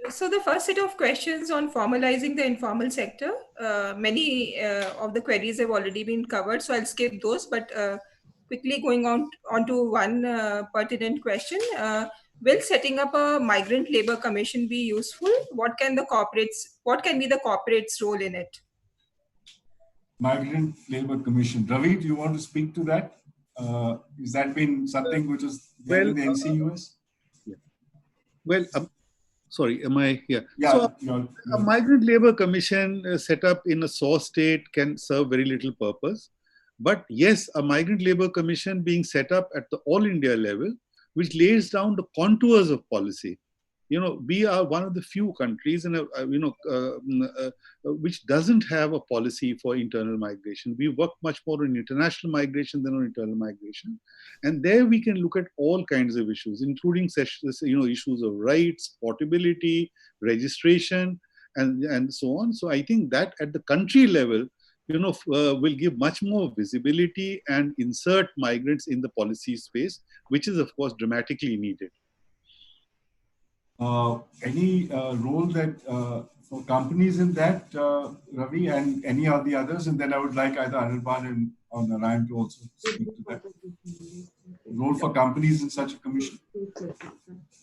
So the first set of questions on formalizing the informal sector, many of the queries have already been covered, so I'll skip those. But quickly going on to one pertinent question: will setting up a migrant labor commission be useful? What can be the corporates' role in it? Migrant Labor Commission. Ravi, do you want to speak to that? Has that been something which is there in the NCUS? Yeah. Well, sorry, am I here? Yeah. So, a migrant labor commission set up in a source state can serve very little purpose. But yes, a migrant labor commission being set up at the all India level, which lays down the contours of policy. We are one of the few countries, which doesn't have a policy for internal migration. We work much more on international migration than on internal migration, and there we can look at all kinds of issues, including issues of rights, portability, registration, and so on. So I think that at the country level, will give much more visibility and insert migrants in the policy space, which is of course dramatically needed. Any role that for companies in that, Ravi, and any of the others? And then I would like either Anirban or Narayan to also speak to that. Role for companies in such a commission?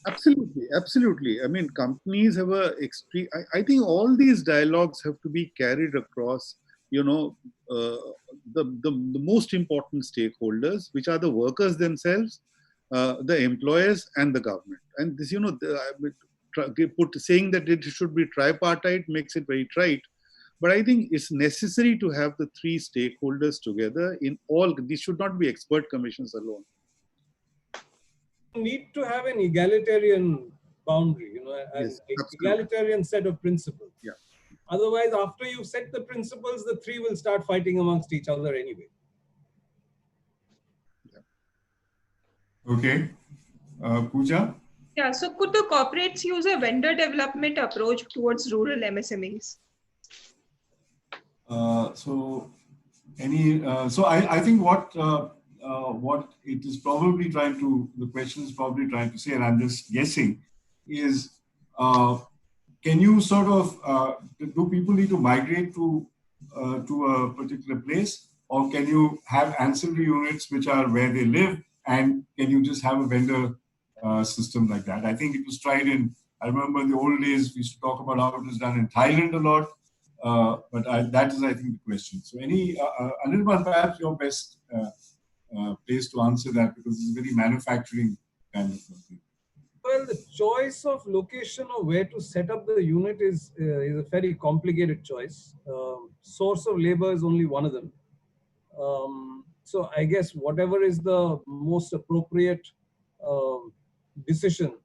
Absolutely. I mean, companies have I think all these dialogues have to be carried across, the most important stakeholders, which are the workers themselves, the employers, and the government. And this, saying that it should be tripartite makes it very trite. But I think it's necessary to have the three stakeholders together in all. These should not be expert commissions alone. Need to have an egalitarian boundary, an egalitarian set of principles. Yeah. Otherwise, after you set the principles, the three will start fighting amongst each other anyway. Yeah. Okay. Pooja? Yeah, so could the corporates use a vendor development approach towards rural MSMEs? So I think what it is probably the question is probably trying to say, and I'm just guessing, is can you sort of, do people need to migrate to a particular place, or can you have ancillary units which are where they live, and can you just have a vendor system like that? I think it was tried I remember in the old days, we used to talk about how it was done in Thailand a lot. But that is, I think, the question. So, Anirban, perhaps your best place to answer that, because it's a very manufacturing kind of thing. Well, the choice of location of where to set up the unit is a very complicated choice. Source of labor is only one of them. So I guess whatever is the most appropriate decision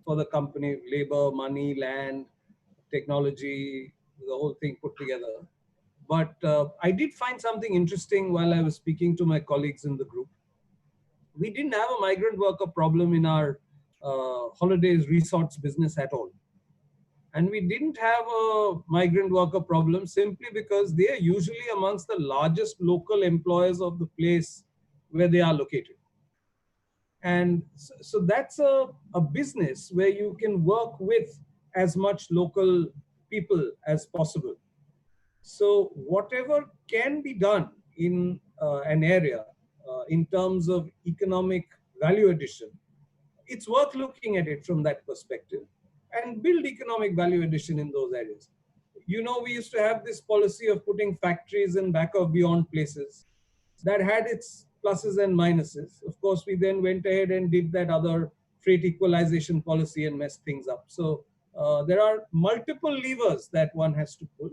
for the company, labor, money, land, technology, the whole thing put together. But I did find something interesting while I was speaking to my colleagues in the group. We didn't have a migrant worker problem in our holidays resorts business at all. And we didn't have a migrant worker problem simply because they are usually amongst the largest local employers of the place where they are located. And so that's a business where you can work with as much local people as possible. So whatever can be done in an area in terms of economic value addition, it's worth looking at it from that perspective and build economic value addition in those areas. You know, we used to have this policy of putting factories in back of beyond places that had its pluses and minuses. Of course, we then went ahead and did that other freight equalization policy and messed things up. So there are multiple levers that one has to pull,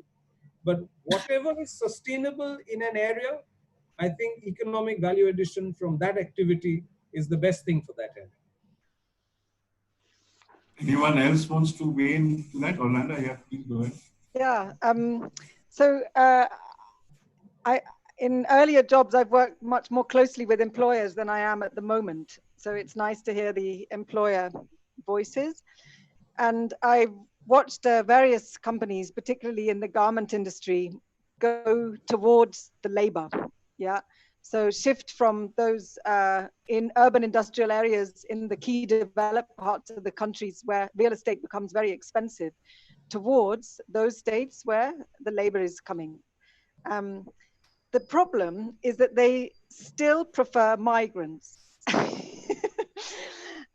but whatever is sustainable in an area, I think economic value addition from that activity is the best thing for that area. Anyone else wants to weigh in to that? Orlando, yeah, please go ahead. Yeah. So in earlier jobs, I've worked much more closely with employers than I am at the moment. So it's nice to hear the employer voices. And I've watched various companies, particularly in the garment industry, go towards the labor. Yeah. So shift from those in urban industrial areas in the key developed parts of the countries where real estate becomes very expensive towards those states where the labor is coming. The problem is that they still prefer migrants.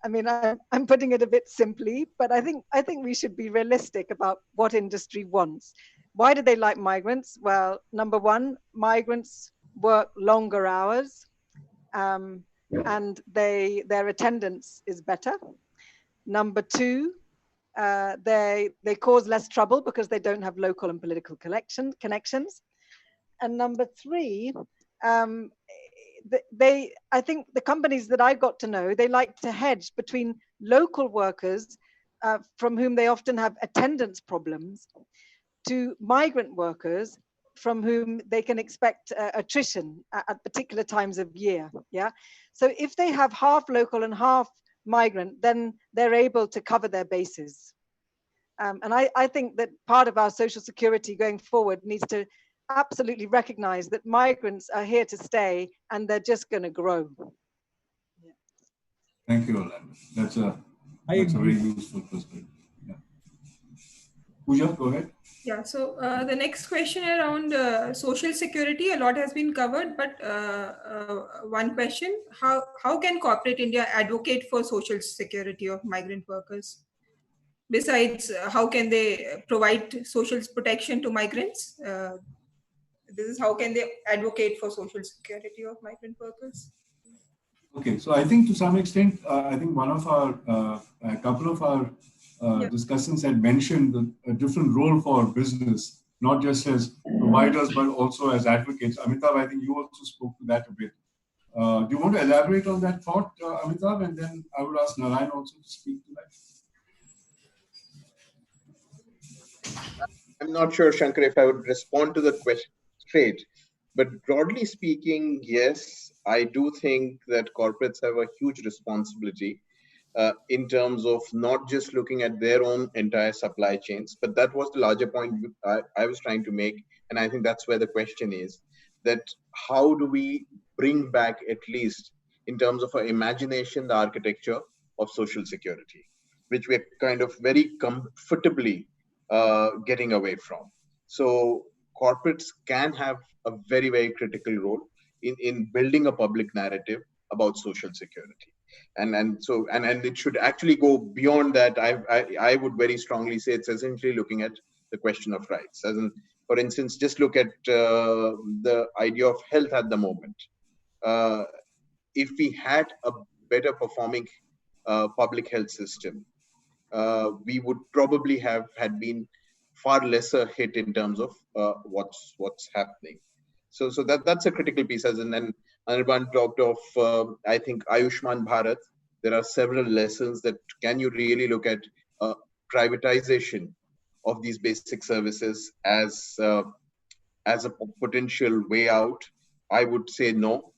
I mean, I'm putting it a bit simply, but I think we should be realistic about what industry wants. Why do they like migrants? Well, number one, migrants work longer hours, and their attendance is better. Number two, they cause less trouble because they don't have local and political connections. And number three, I think the companies that I got to know, they like to hedge between local workers from whom they often have attendance problems to migrant workers from whom they can expect attrition at particular times of year. Yeah. So if they have half local and half migrant, then they're able to cover their bases. And I think that part of our social security going forward needs to absolutely recognize that migrants are here to stay and they're just going to grow. Yeah. Thank you, Orlando. That's a very useful perspective. Yeah. Pooja, go ahead. Yeah, so the next question around social security, a lot has been covered, but one question, how can corporate India advocate for social security of migrant workers? Besides, how can they provide social protection to migrants? This is how can they advocate for social security of migrant workers? Okay, so I think to some extent, I think one of our, a couple of our discussants had mentioned a different role for business, not just as providers, but also as advocates. Amitabh, I think you also spoke to that a bit. Do you want to elaborate on that thought, Amitabh? And then I would ask Narayan also to speak to that. I'm not sure, Shankar, if I would respond to the question straight. But broadly speaking, yes, I do think that corporates have a huge responsibility in terms of not just looking at their own entire supply chains, but that was the larger point I was trying to make. And I think that's where the question is, that how do we bring back, at least in terms of our imagination, the architecture of social security, which we're kind of very comfortably getting away from. So corporates can have a very, very critical role in building a public narrative about social security. And it should actually go beyond that. I would very strongly say it's essentially looking at the question of rights. As in, for instance, just look at the idea of health at the moment. If we had a better performing public health system, we would probably have had been far lesser hit in terms of what's happening. So that's a critical piece. As in, and Anirban talked of, I think, Ayushman Bharat. There are several lessons that can you really look at privatization of these basic services as a potential way out. I would say no.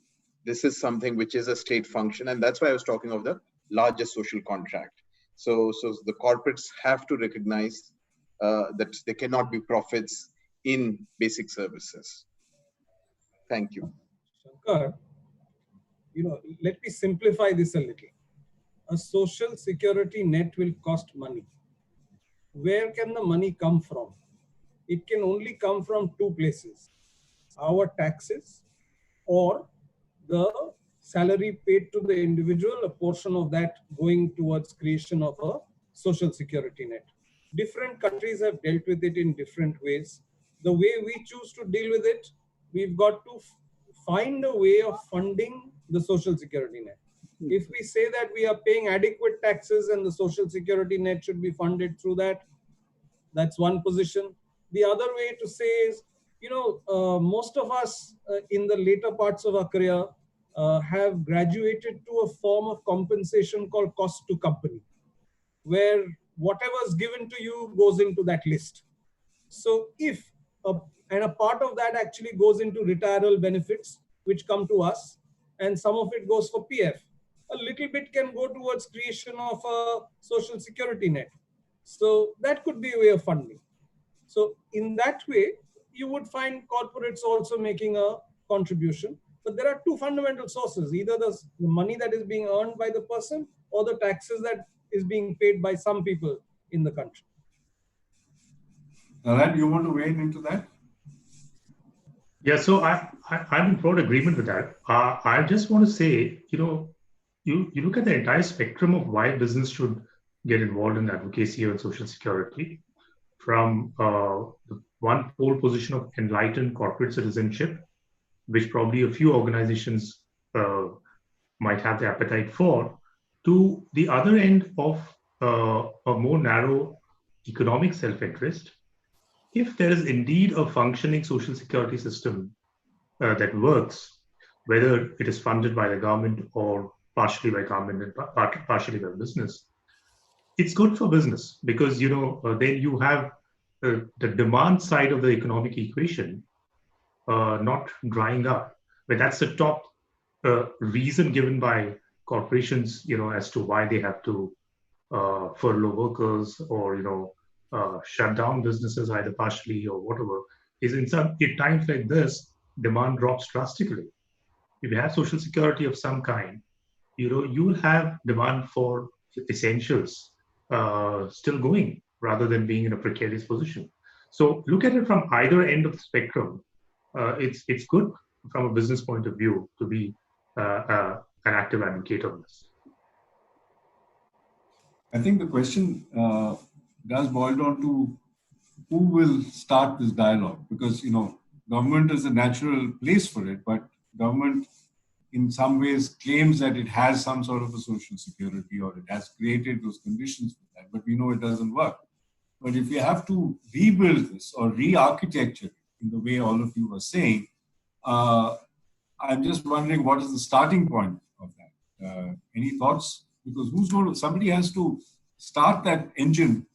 This is something which is a state function, and that's why I was talking of the largest social contract. So the corporates have to recognize that there cannot be profits in basic services. Thank you. Shankar, let me simplify this a little. A social security net will cost money. where can the money come from? It can only come from two places: our taxes or the salary paid to the individual, a portion of that going towards creation of a social security net. Different countries have dealt with it in different ways. The way we choose to deal with it, we've got to find a way of funding the social security net. If we say that we are paying adequate taxes and the social security net should be funded through that, that's one position. The other way to say is, most of us in the later parts of our career have graduated to a form of compensation called cost to company, where whatever's given to you goes into that list. So if, and a part of that actually goes into retirement benefits, which come to us, and some of it goes for PF. A little bit can go towards creation of a social security net. So that could be a way of funding. So in that way, you would find corporates also making a contribution. But there are two fundamental sources: either the money that is being earned by the person or the taxes that is being paid by some people in the country. Narayan, you want to weigh into that? Yeah, so I'm in broad agreement with that. I just want to say, you look at the entire spectrum of why business should get involved in advocacy on social security, from the one pole position of enlightened corporate citizenship, which probably a few organizations might have the appetite for, to the other end of a more narrow economic self-interest. If there is indeed a functioning social security system that works, whether it is funded by the government or partially by government and partially by business, it's good for business because then you have the demand side of the economic equation not drying up. But that's the top reason given by corporations, as to why they have to furlough workers or shut down businesses either partially or whatever. Is in times like this, demand drops drastically. If you have social security of some kind, you will have demand for essentials still going rather than being in a precarious position. So look at it from either end of the spectrum. It's good from a business point of view to be an active advocate of this. I think the question does boil down to who will start this dialogue, because government is a natural place for it, but government in some ways claims that it has some sort of a social security or it has created those conditions for that, but we know it doesn't work. But if you have to rebuild this or re-architecture it in the way all of you were saying, I'm just wondering what is the starting point of that? Any thoughts? Because somebody has to start that engine,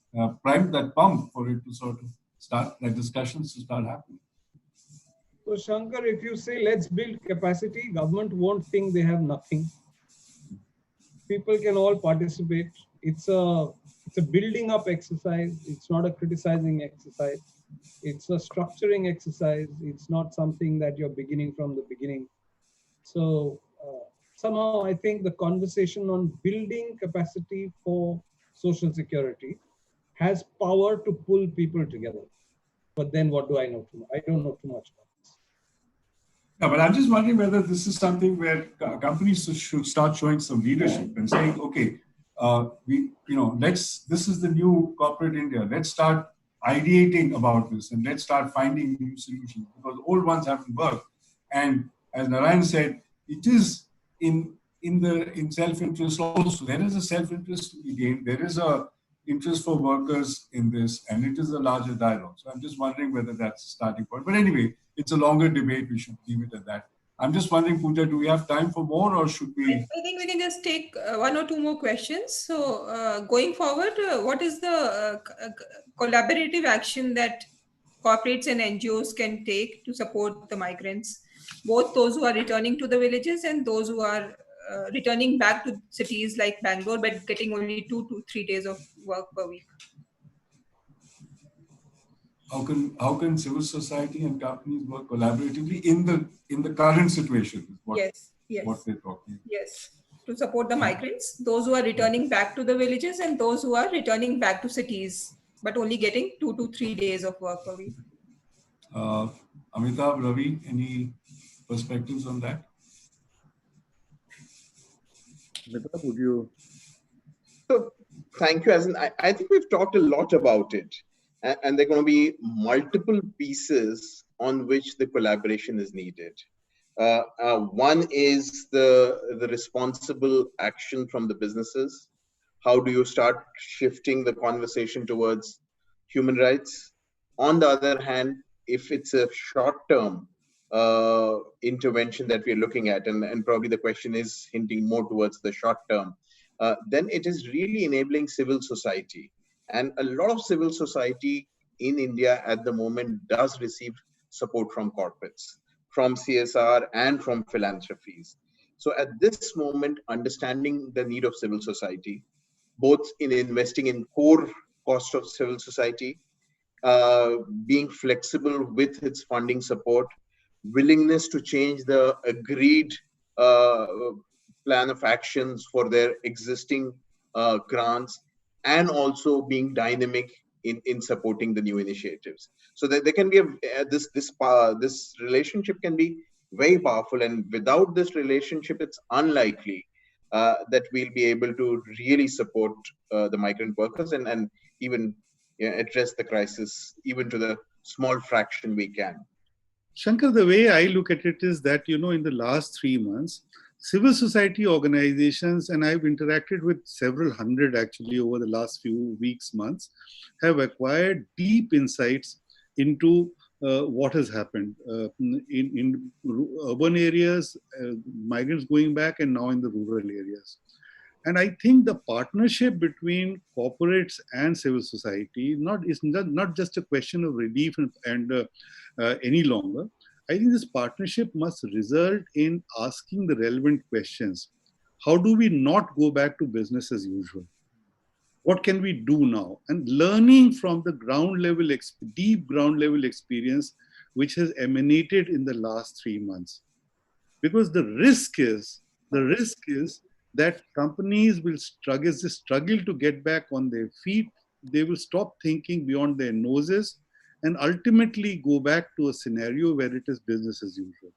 prime that pump for it to sort of start, like discussions to start happening. So Shankar, if you say let's build capacity, government won't think they have nothing. People can all participate. It's a building up exercise. It's not a criticizing exercise. It's a structuring exercise. It's not something that you're beginning from the beginning. So somehow I think the conversation on building capacity for social security has power to pull people together. But then what do I know? I don't know too much about this. Yeah, but I'm just wondering whether this is something where companies should start showing some leadership and saying, okay, this is the new corporate India. Let's start ideating about this and let's start finding new solutions, because old ones haven't worked. And as Narayan said, it is in self-interest also. There is a self-interest to be gained. There is a interest for workers in this, and it is a larger dialogue. So I'm just wondering whether that's a starting point. But anyway, it's a longer debate. We should leave it at that. I'm just wondering, Pooja, do we have time for more, or should we? I think we can just take one or two more questions. So going forward, what is the collaborative action that corporates and NGOs can take to support the migrants, both those who are returning to the villages and those who are returning back to cities like Bangalore, but getting only 2 to 3 days of work per week? How can civil society and companies work collaboratively in the current situation? Yes. What they're talking. Yes, to support the migrants, those who are returning back to the villages and those who are returning back to cities but only getting 2 to 3 days of work a week. Amitabh, Ravi, any perspectives on that? Amitabh, would you? So thank you. I think we've talked a lot about it, and there are going to be multiple pieces on which the collaboration is needed. One is the responsible action from the businesses. How do you start shifting the conversation towards human rights? On the other hand, if it's a short-term intervention that we're looking at, and probably the question is hinting more towards the short term, then it is really enabling civil society. And a lot of civil society in India at the moment does receive support from corporates, from CSR and from philanthropies. So at this moment, understanding the need of civil society, both in investing in core cost of civil society, being flexible with its funding support, willingness to change the agreed uh, plan of actions for their existing grants, and also being dynamic in supporting the new initiatives. So that there can be this relationship can be very powerful, and without this relationship, it's unlikely that we'll be able to really support the migrant workers and even address the crisis even to the small fraction we can. Shankar, the way I look at it is that, in the last 3 months, civil society organizations, and I've interacted with several hundred actually over the last few weeks, months, have acquired deep insights into what has happened in urban areas, migrants going back, and now in the rural areas. And I think the partnership between corporates and civil society is not just a question of relief and any longer. I think this partnership must result in asking the relevant questions. How do we not go back to business as usual? What can we do now? And learning from the deep ground level experience which has emanated in the last 3 months. Because the risk is that companies will struggle to get back on their feet. They will stop thinking beyond their noses and ultimately go back to a scenario where it is business as usual.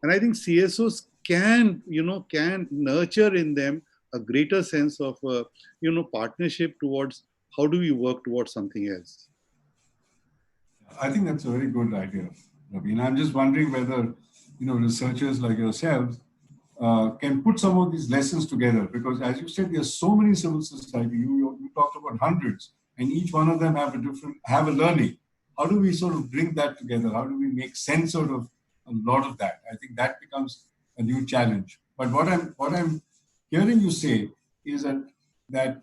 And I think CSOs can nurture in them a greater sense of, partnership towards how do we work towards something else. I think that's a very good idea, Ravi. And I'm just wondering whether, researchers like yourselves can put some of these lessons together, because as you said, there are so many civil society. You talked about hundreds, and each one of them have a learning. How do we sort of bring that together? How do we make sense out of a lot of that? I think that becomes a new challenge. But what I'm hearing you say is that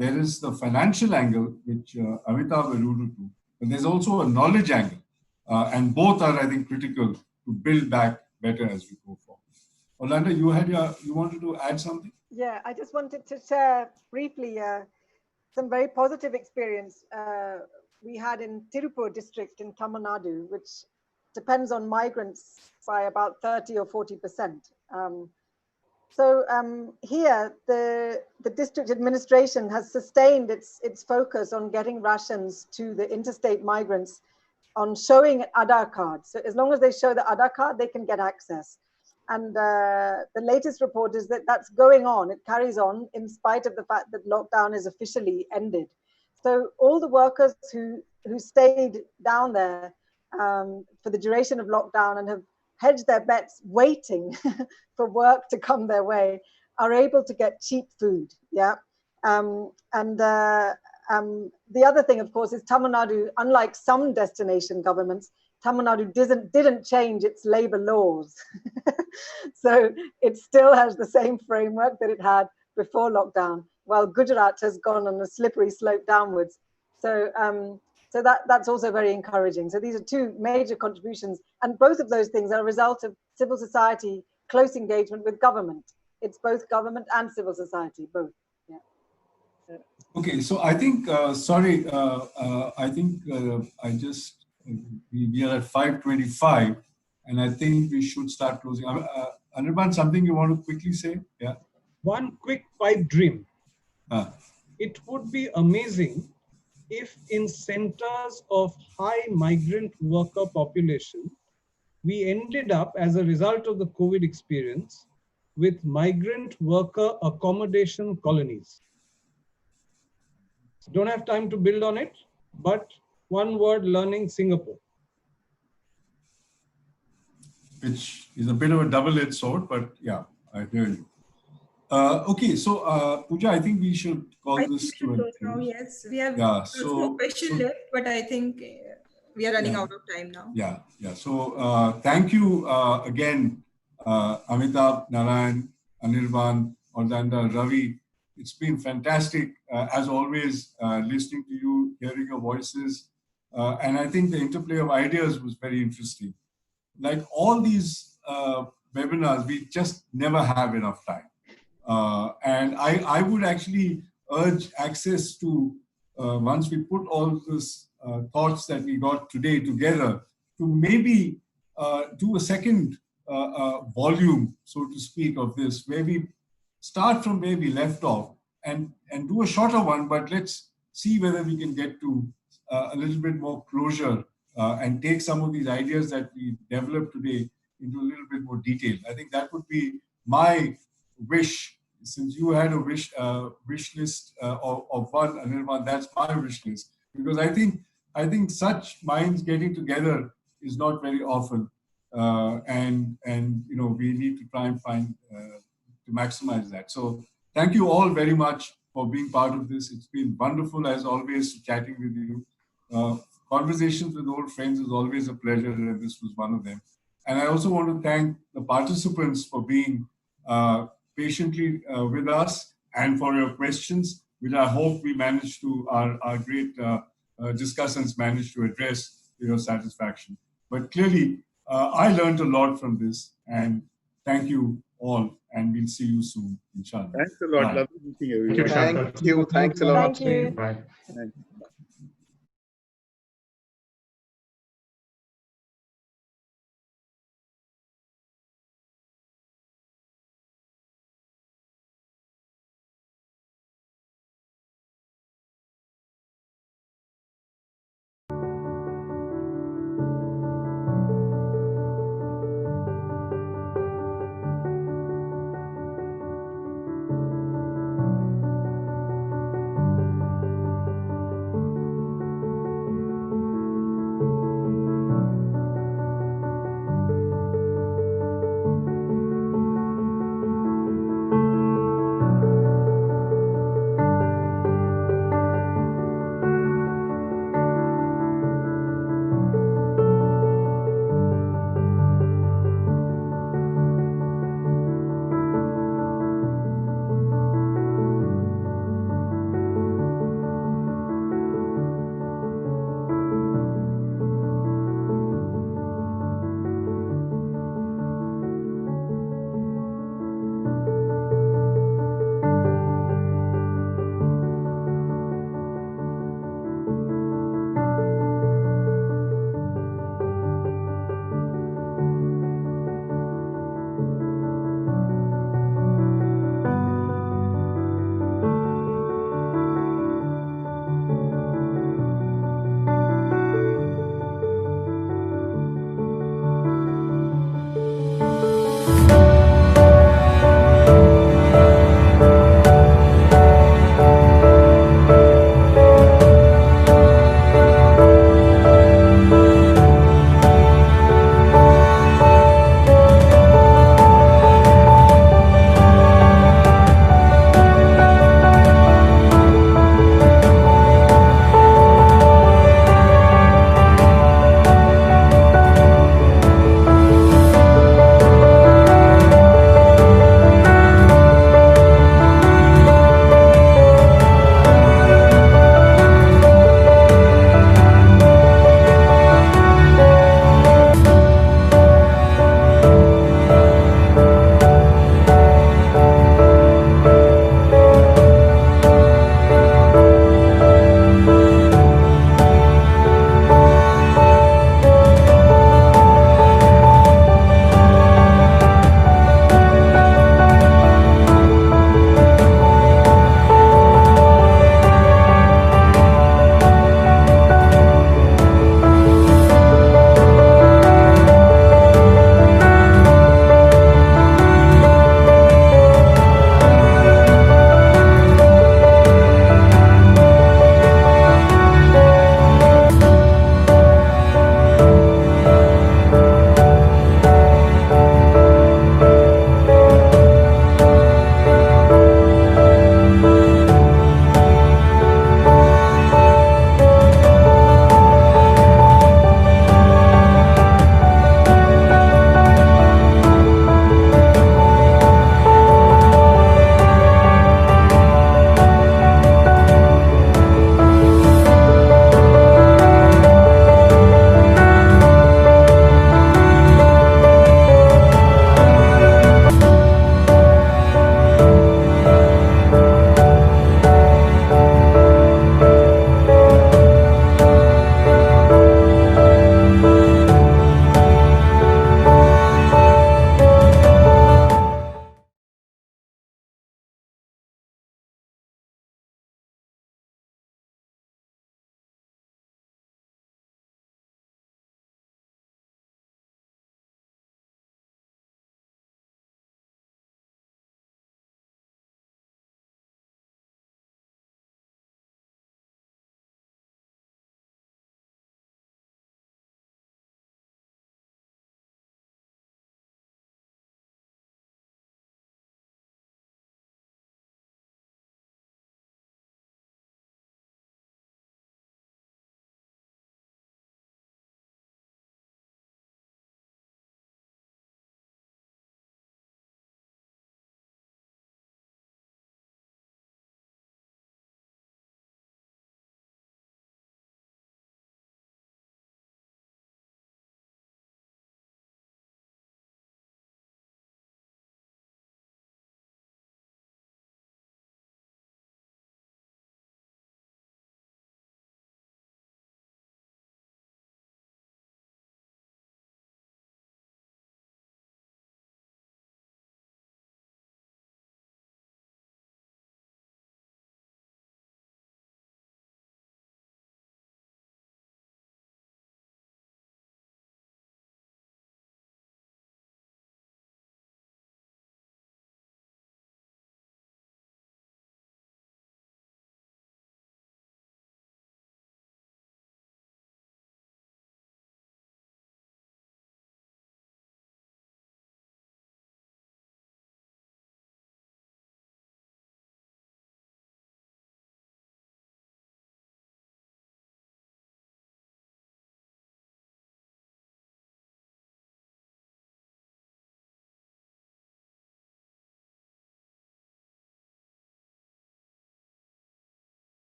there is the financial angle which Amitabh alluded to, but there's also a knowledge angle, and both are, I think, critical to build back better as we go forward. Orlando, you wanted to add something? Yeah, I just wanted to share briefly some very positive experience we had in Tirupur district in Tamil Nadu, which depends on migrants by about 30 or 40%. Here, the district administration has sustained its focus on getting rations to the interstate migrants on showing Aadhaar card. So as long as they show the Aadhaar card, they can get access. And the latest report is that that's going on. It carries on in spite of the fact that lockdown is officially ended. So all the workers who stayed down there for the duration of lockdown and have hedged their bets waiting for work to come their way are able to get cheap food. Yeah. The other thing, of course, is Tamil Nadu, unlike some destination governments, Tamil Nadu didn't change its labor laws. So it still has the same framework that it had before lockdown, while Gujarat has gone on a slippery slope downwards. So that's also very encouraging. So these are two major contributions, and both of those things are a result of civil society close engagement with government. It's both government and civil society, both. Yeah. Okay, so I think, I just, we are at 5:25, and I think we should start closing. Anirban, something you want to quickly say? Yeah. One quick pipe dream. it would be amazing if in centers of high migrant worker population, we ended up as a result of the COVID experience with migrant worker accommodation colonies. Don't have time to build on it, but one word, learning Singapore. Which is a bit of a double-edged sword, but yeah, I hear you. Okay, so Pooja, I think we should call I think this we should to an close now. end. Yes, we have Yeah, no question left, but I think we are running yeah. out of time now. Yeah. So thank you again, Amitabh, Narayan, Anirban, Ordanda, Ravi. It's been fantastic, as always, listening to you, hearing your voices. And I think the interplay of ideas was very interesting. Like all these webinars, we just never have enough time. And I would actually urge access to, once we put all these thoughts that we got today together, to maybe do a second volume, so to speak, of this, where we start from where we left off and do a shorter one, but let's see whether we can get to a little bit more closure and take some of these ideas that we developed today into a little bit more detail. I think that would be my wish. Since you had a wish list of one, Anirban, that's my wish list, because I think such minds getting together is not very often, and we need to try and find to maximize that. So thank you all very much for being part of this. It's been wonderful as always chatting with you. Conversations with old friends is always a pleasure, and this was one of them. And I also want to thank the participants for being patiently with us and for your questions, which I hope we managed to, our great discussants managed to address to your satisfaction. But clearly, I learned a lot from this, and thank you all, and we'll see you soon, inshallah. Thanks a lot. Bye. Lovely meeting everyone. Thank you. Thanks a lot. Thank you. Bye. Thanks.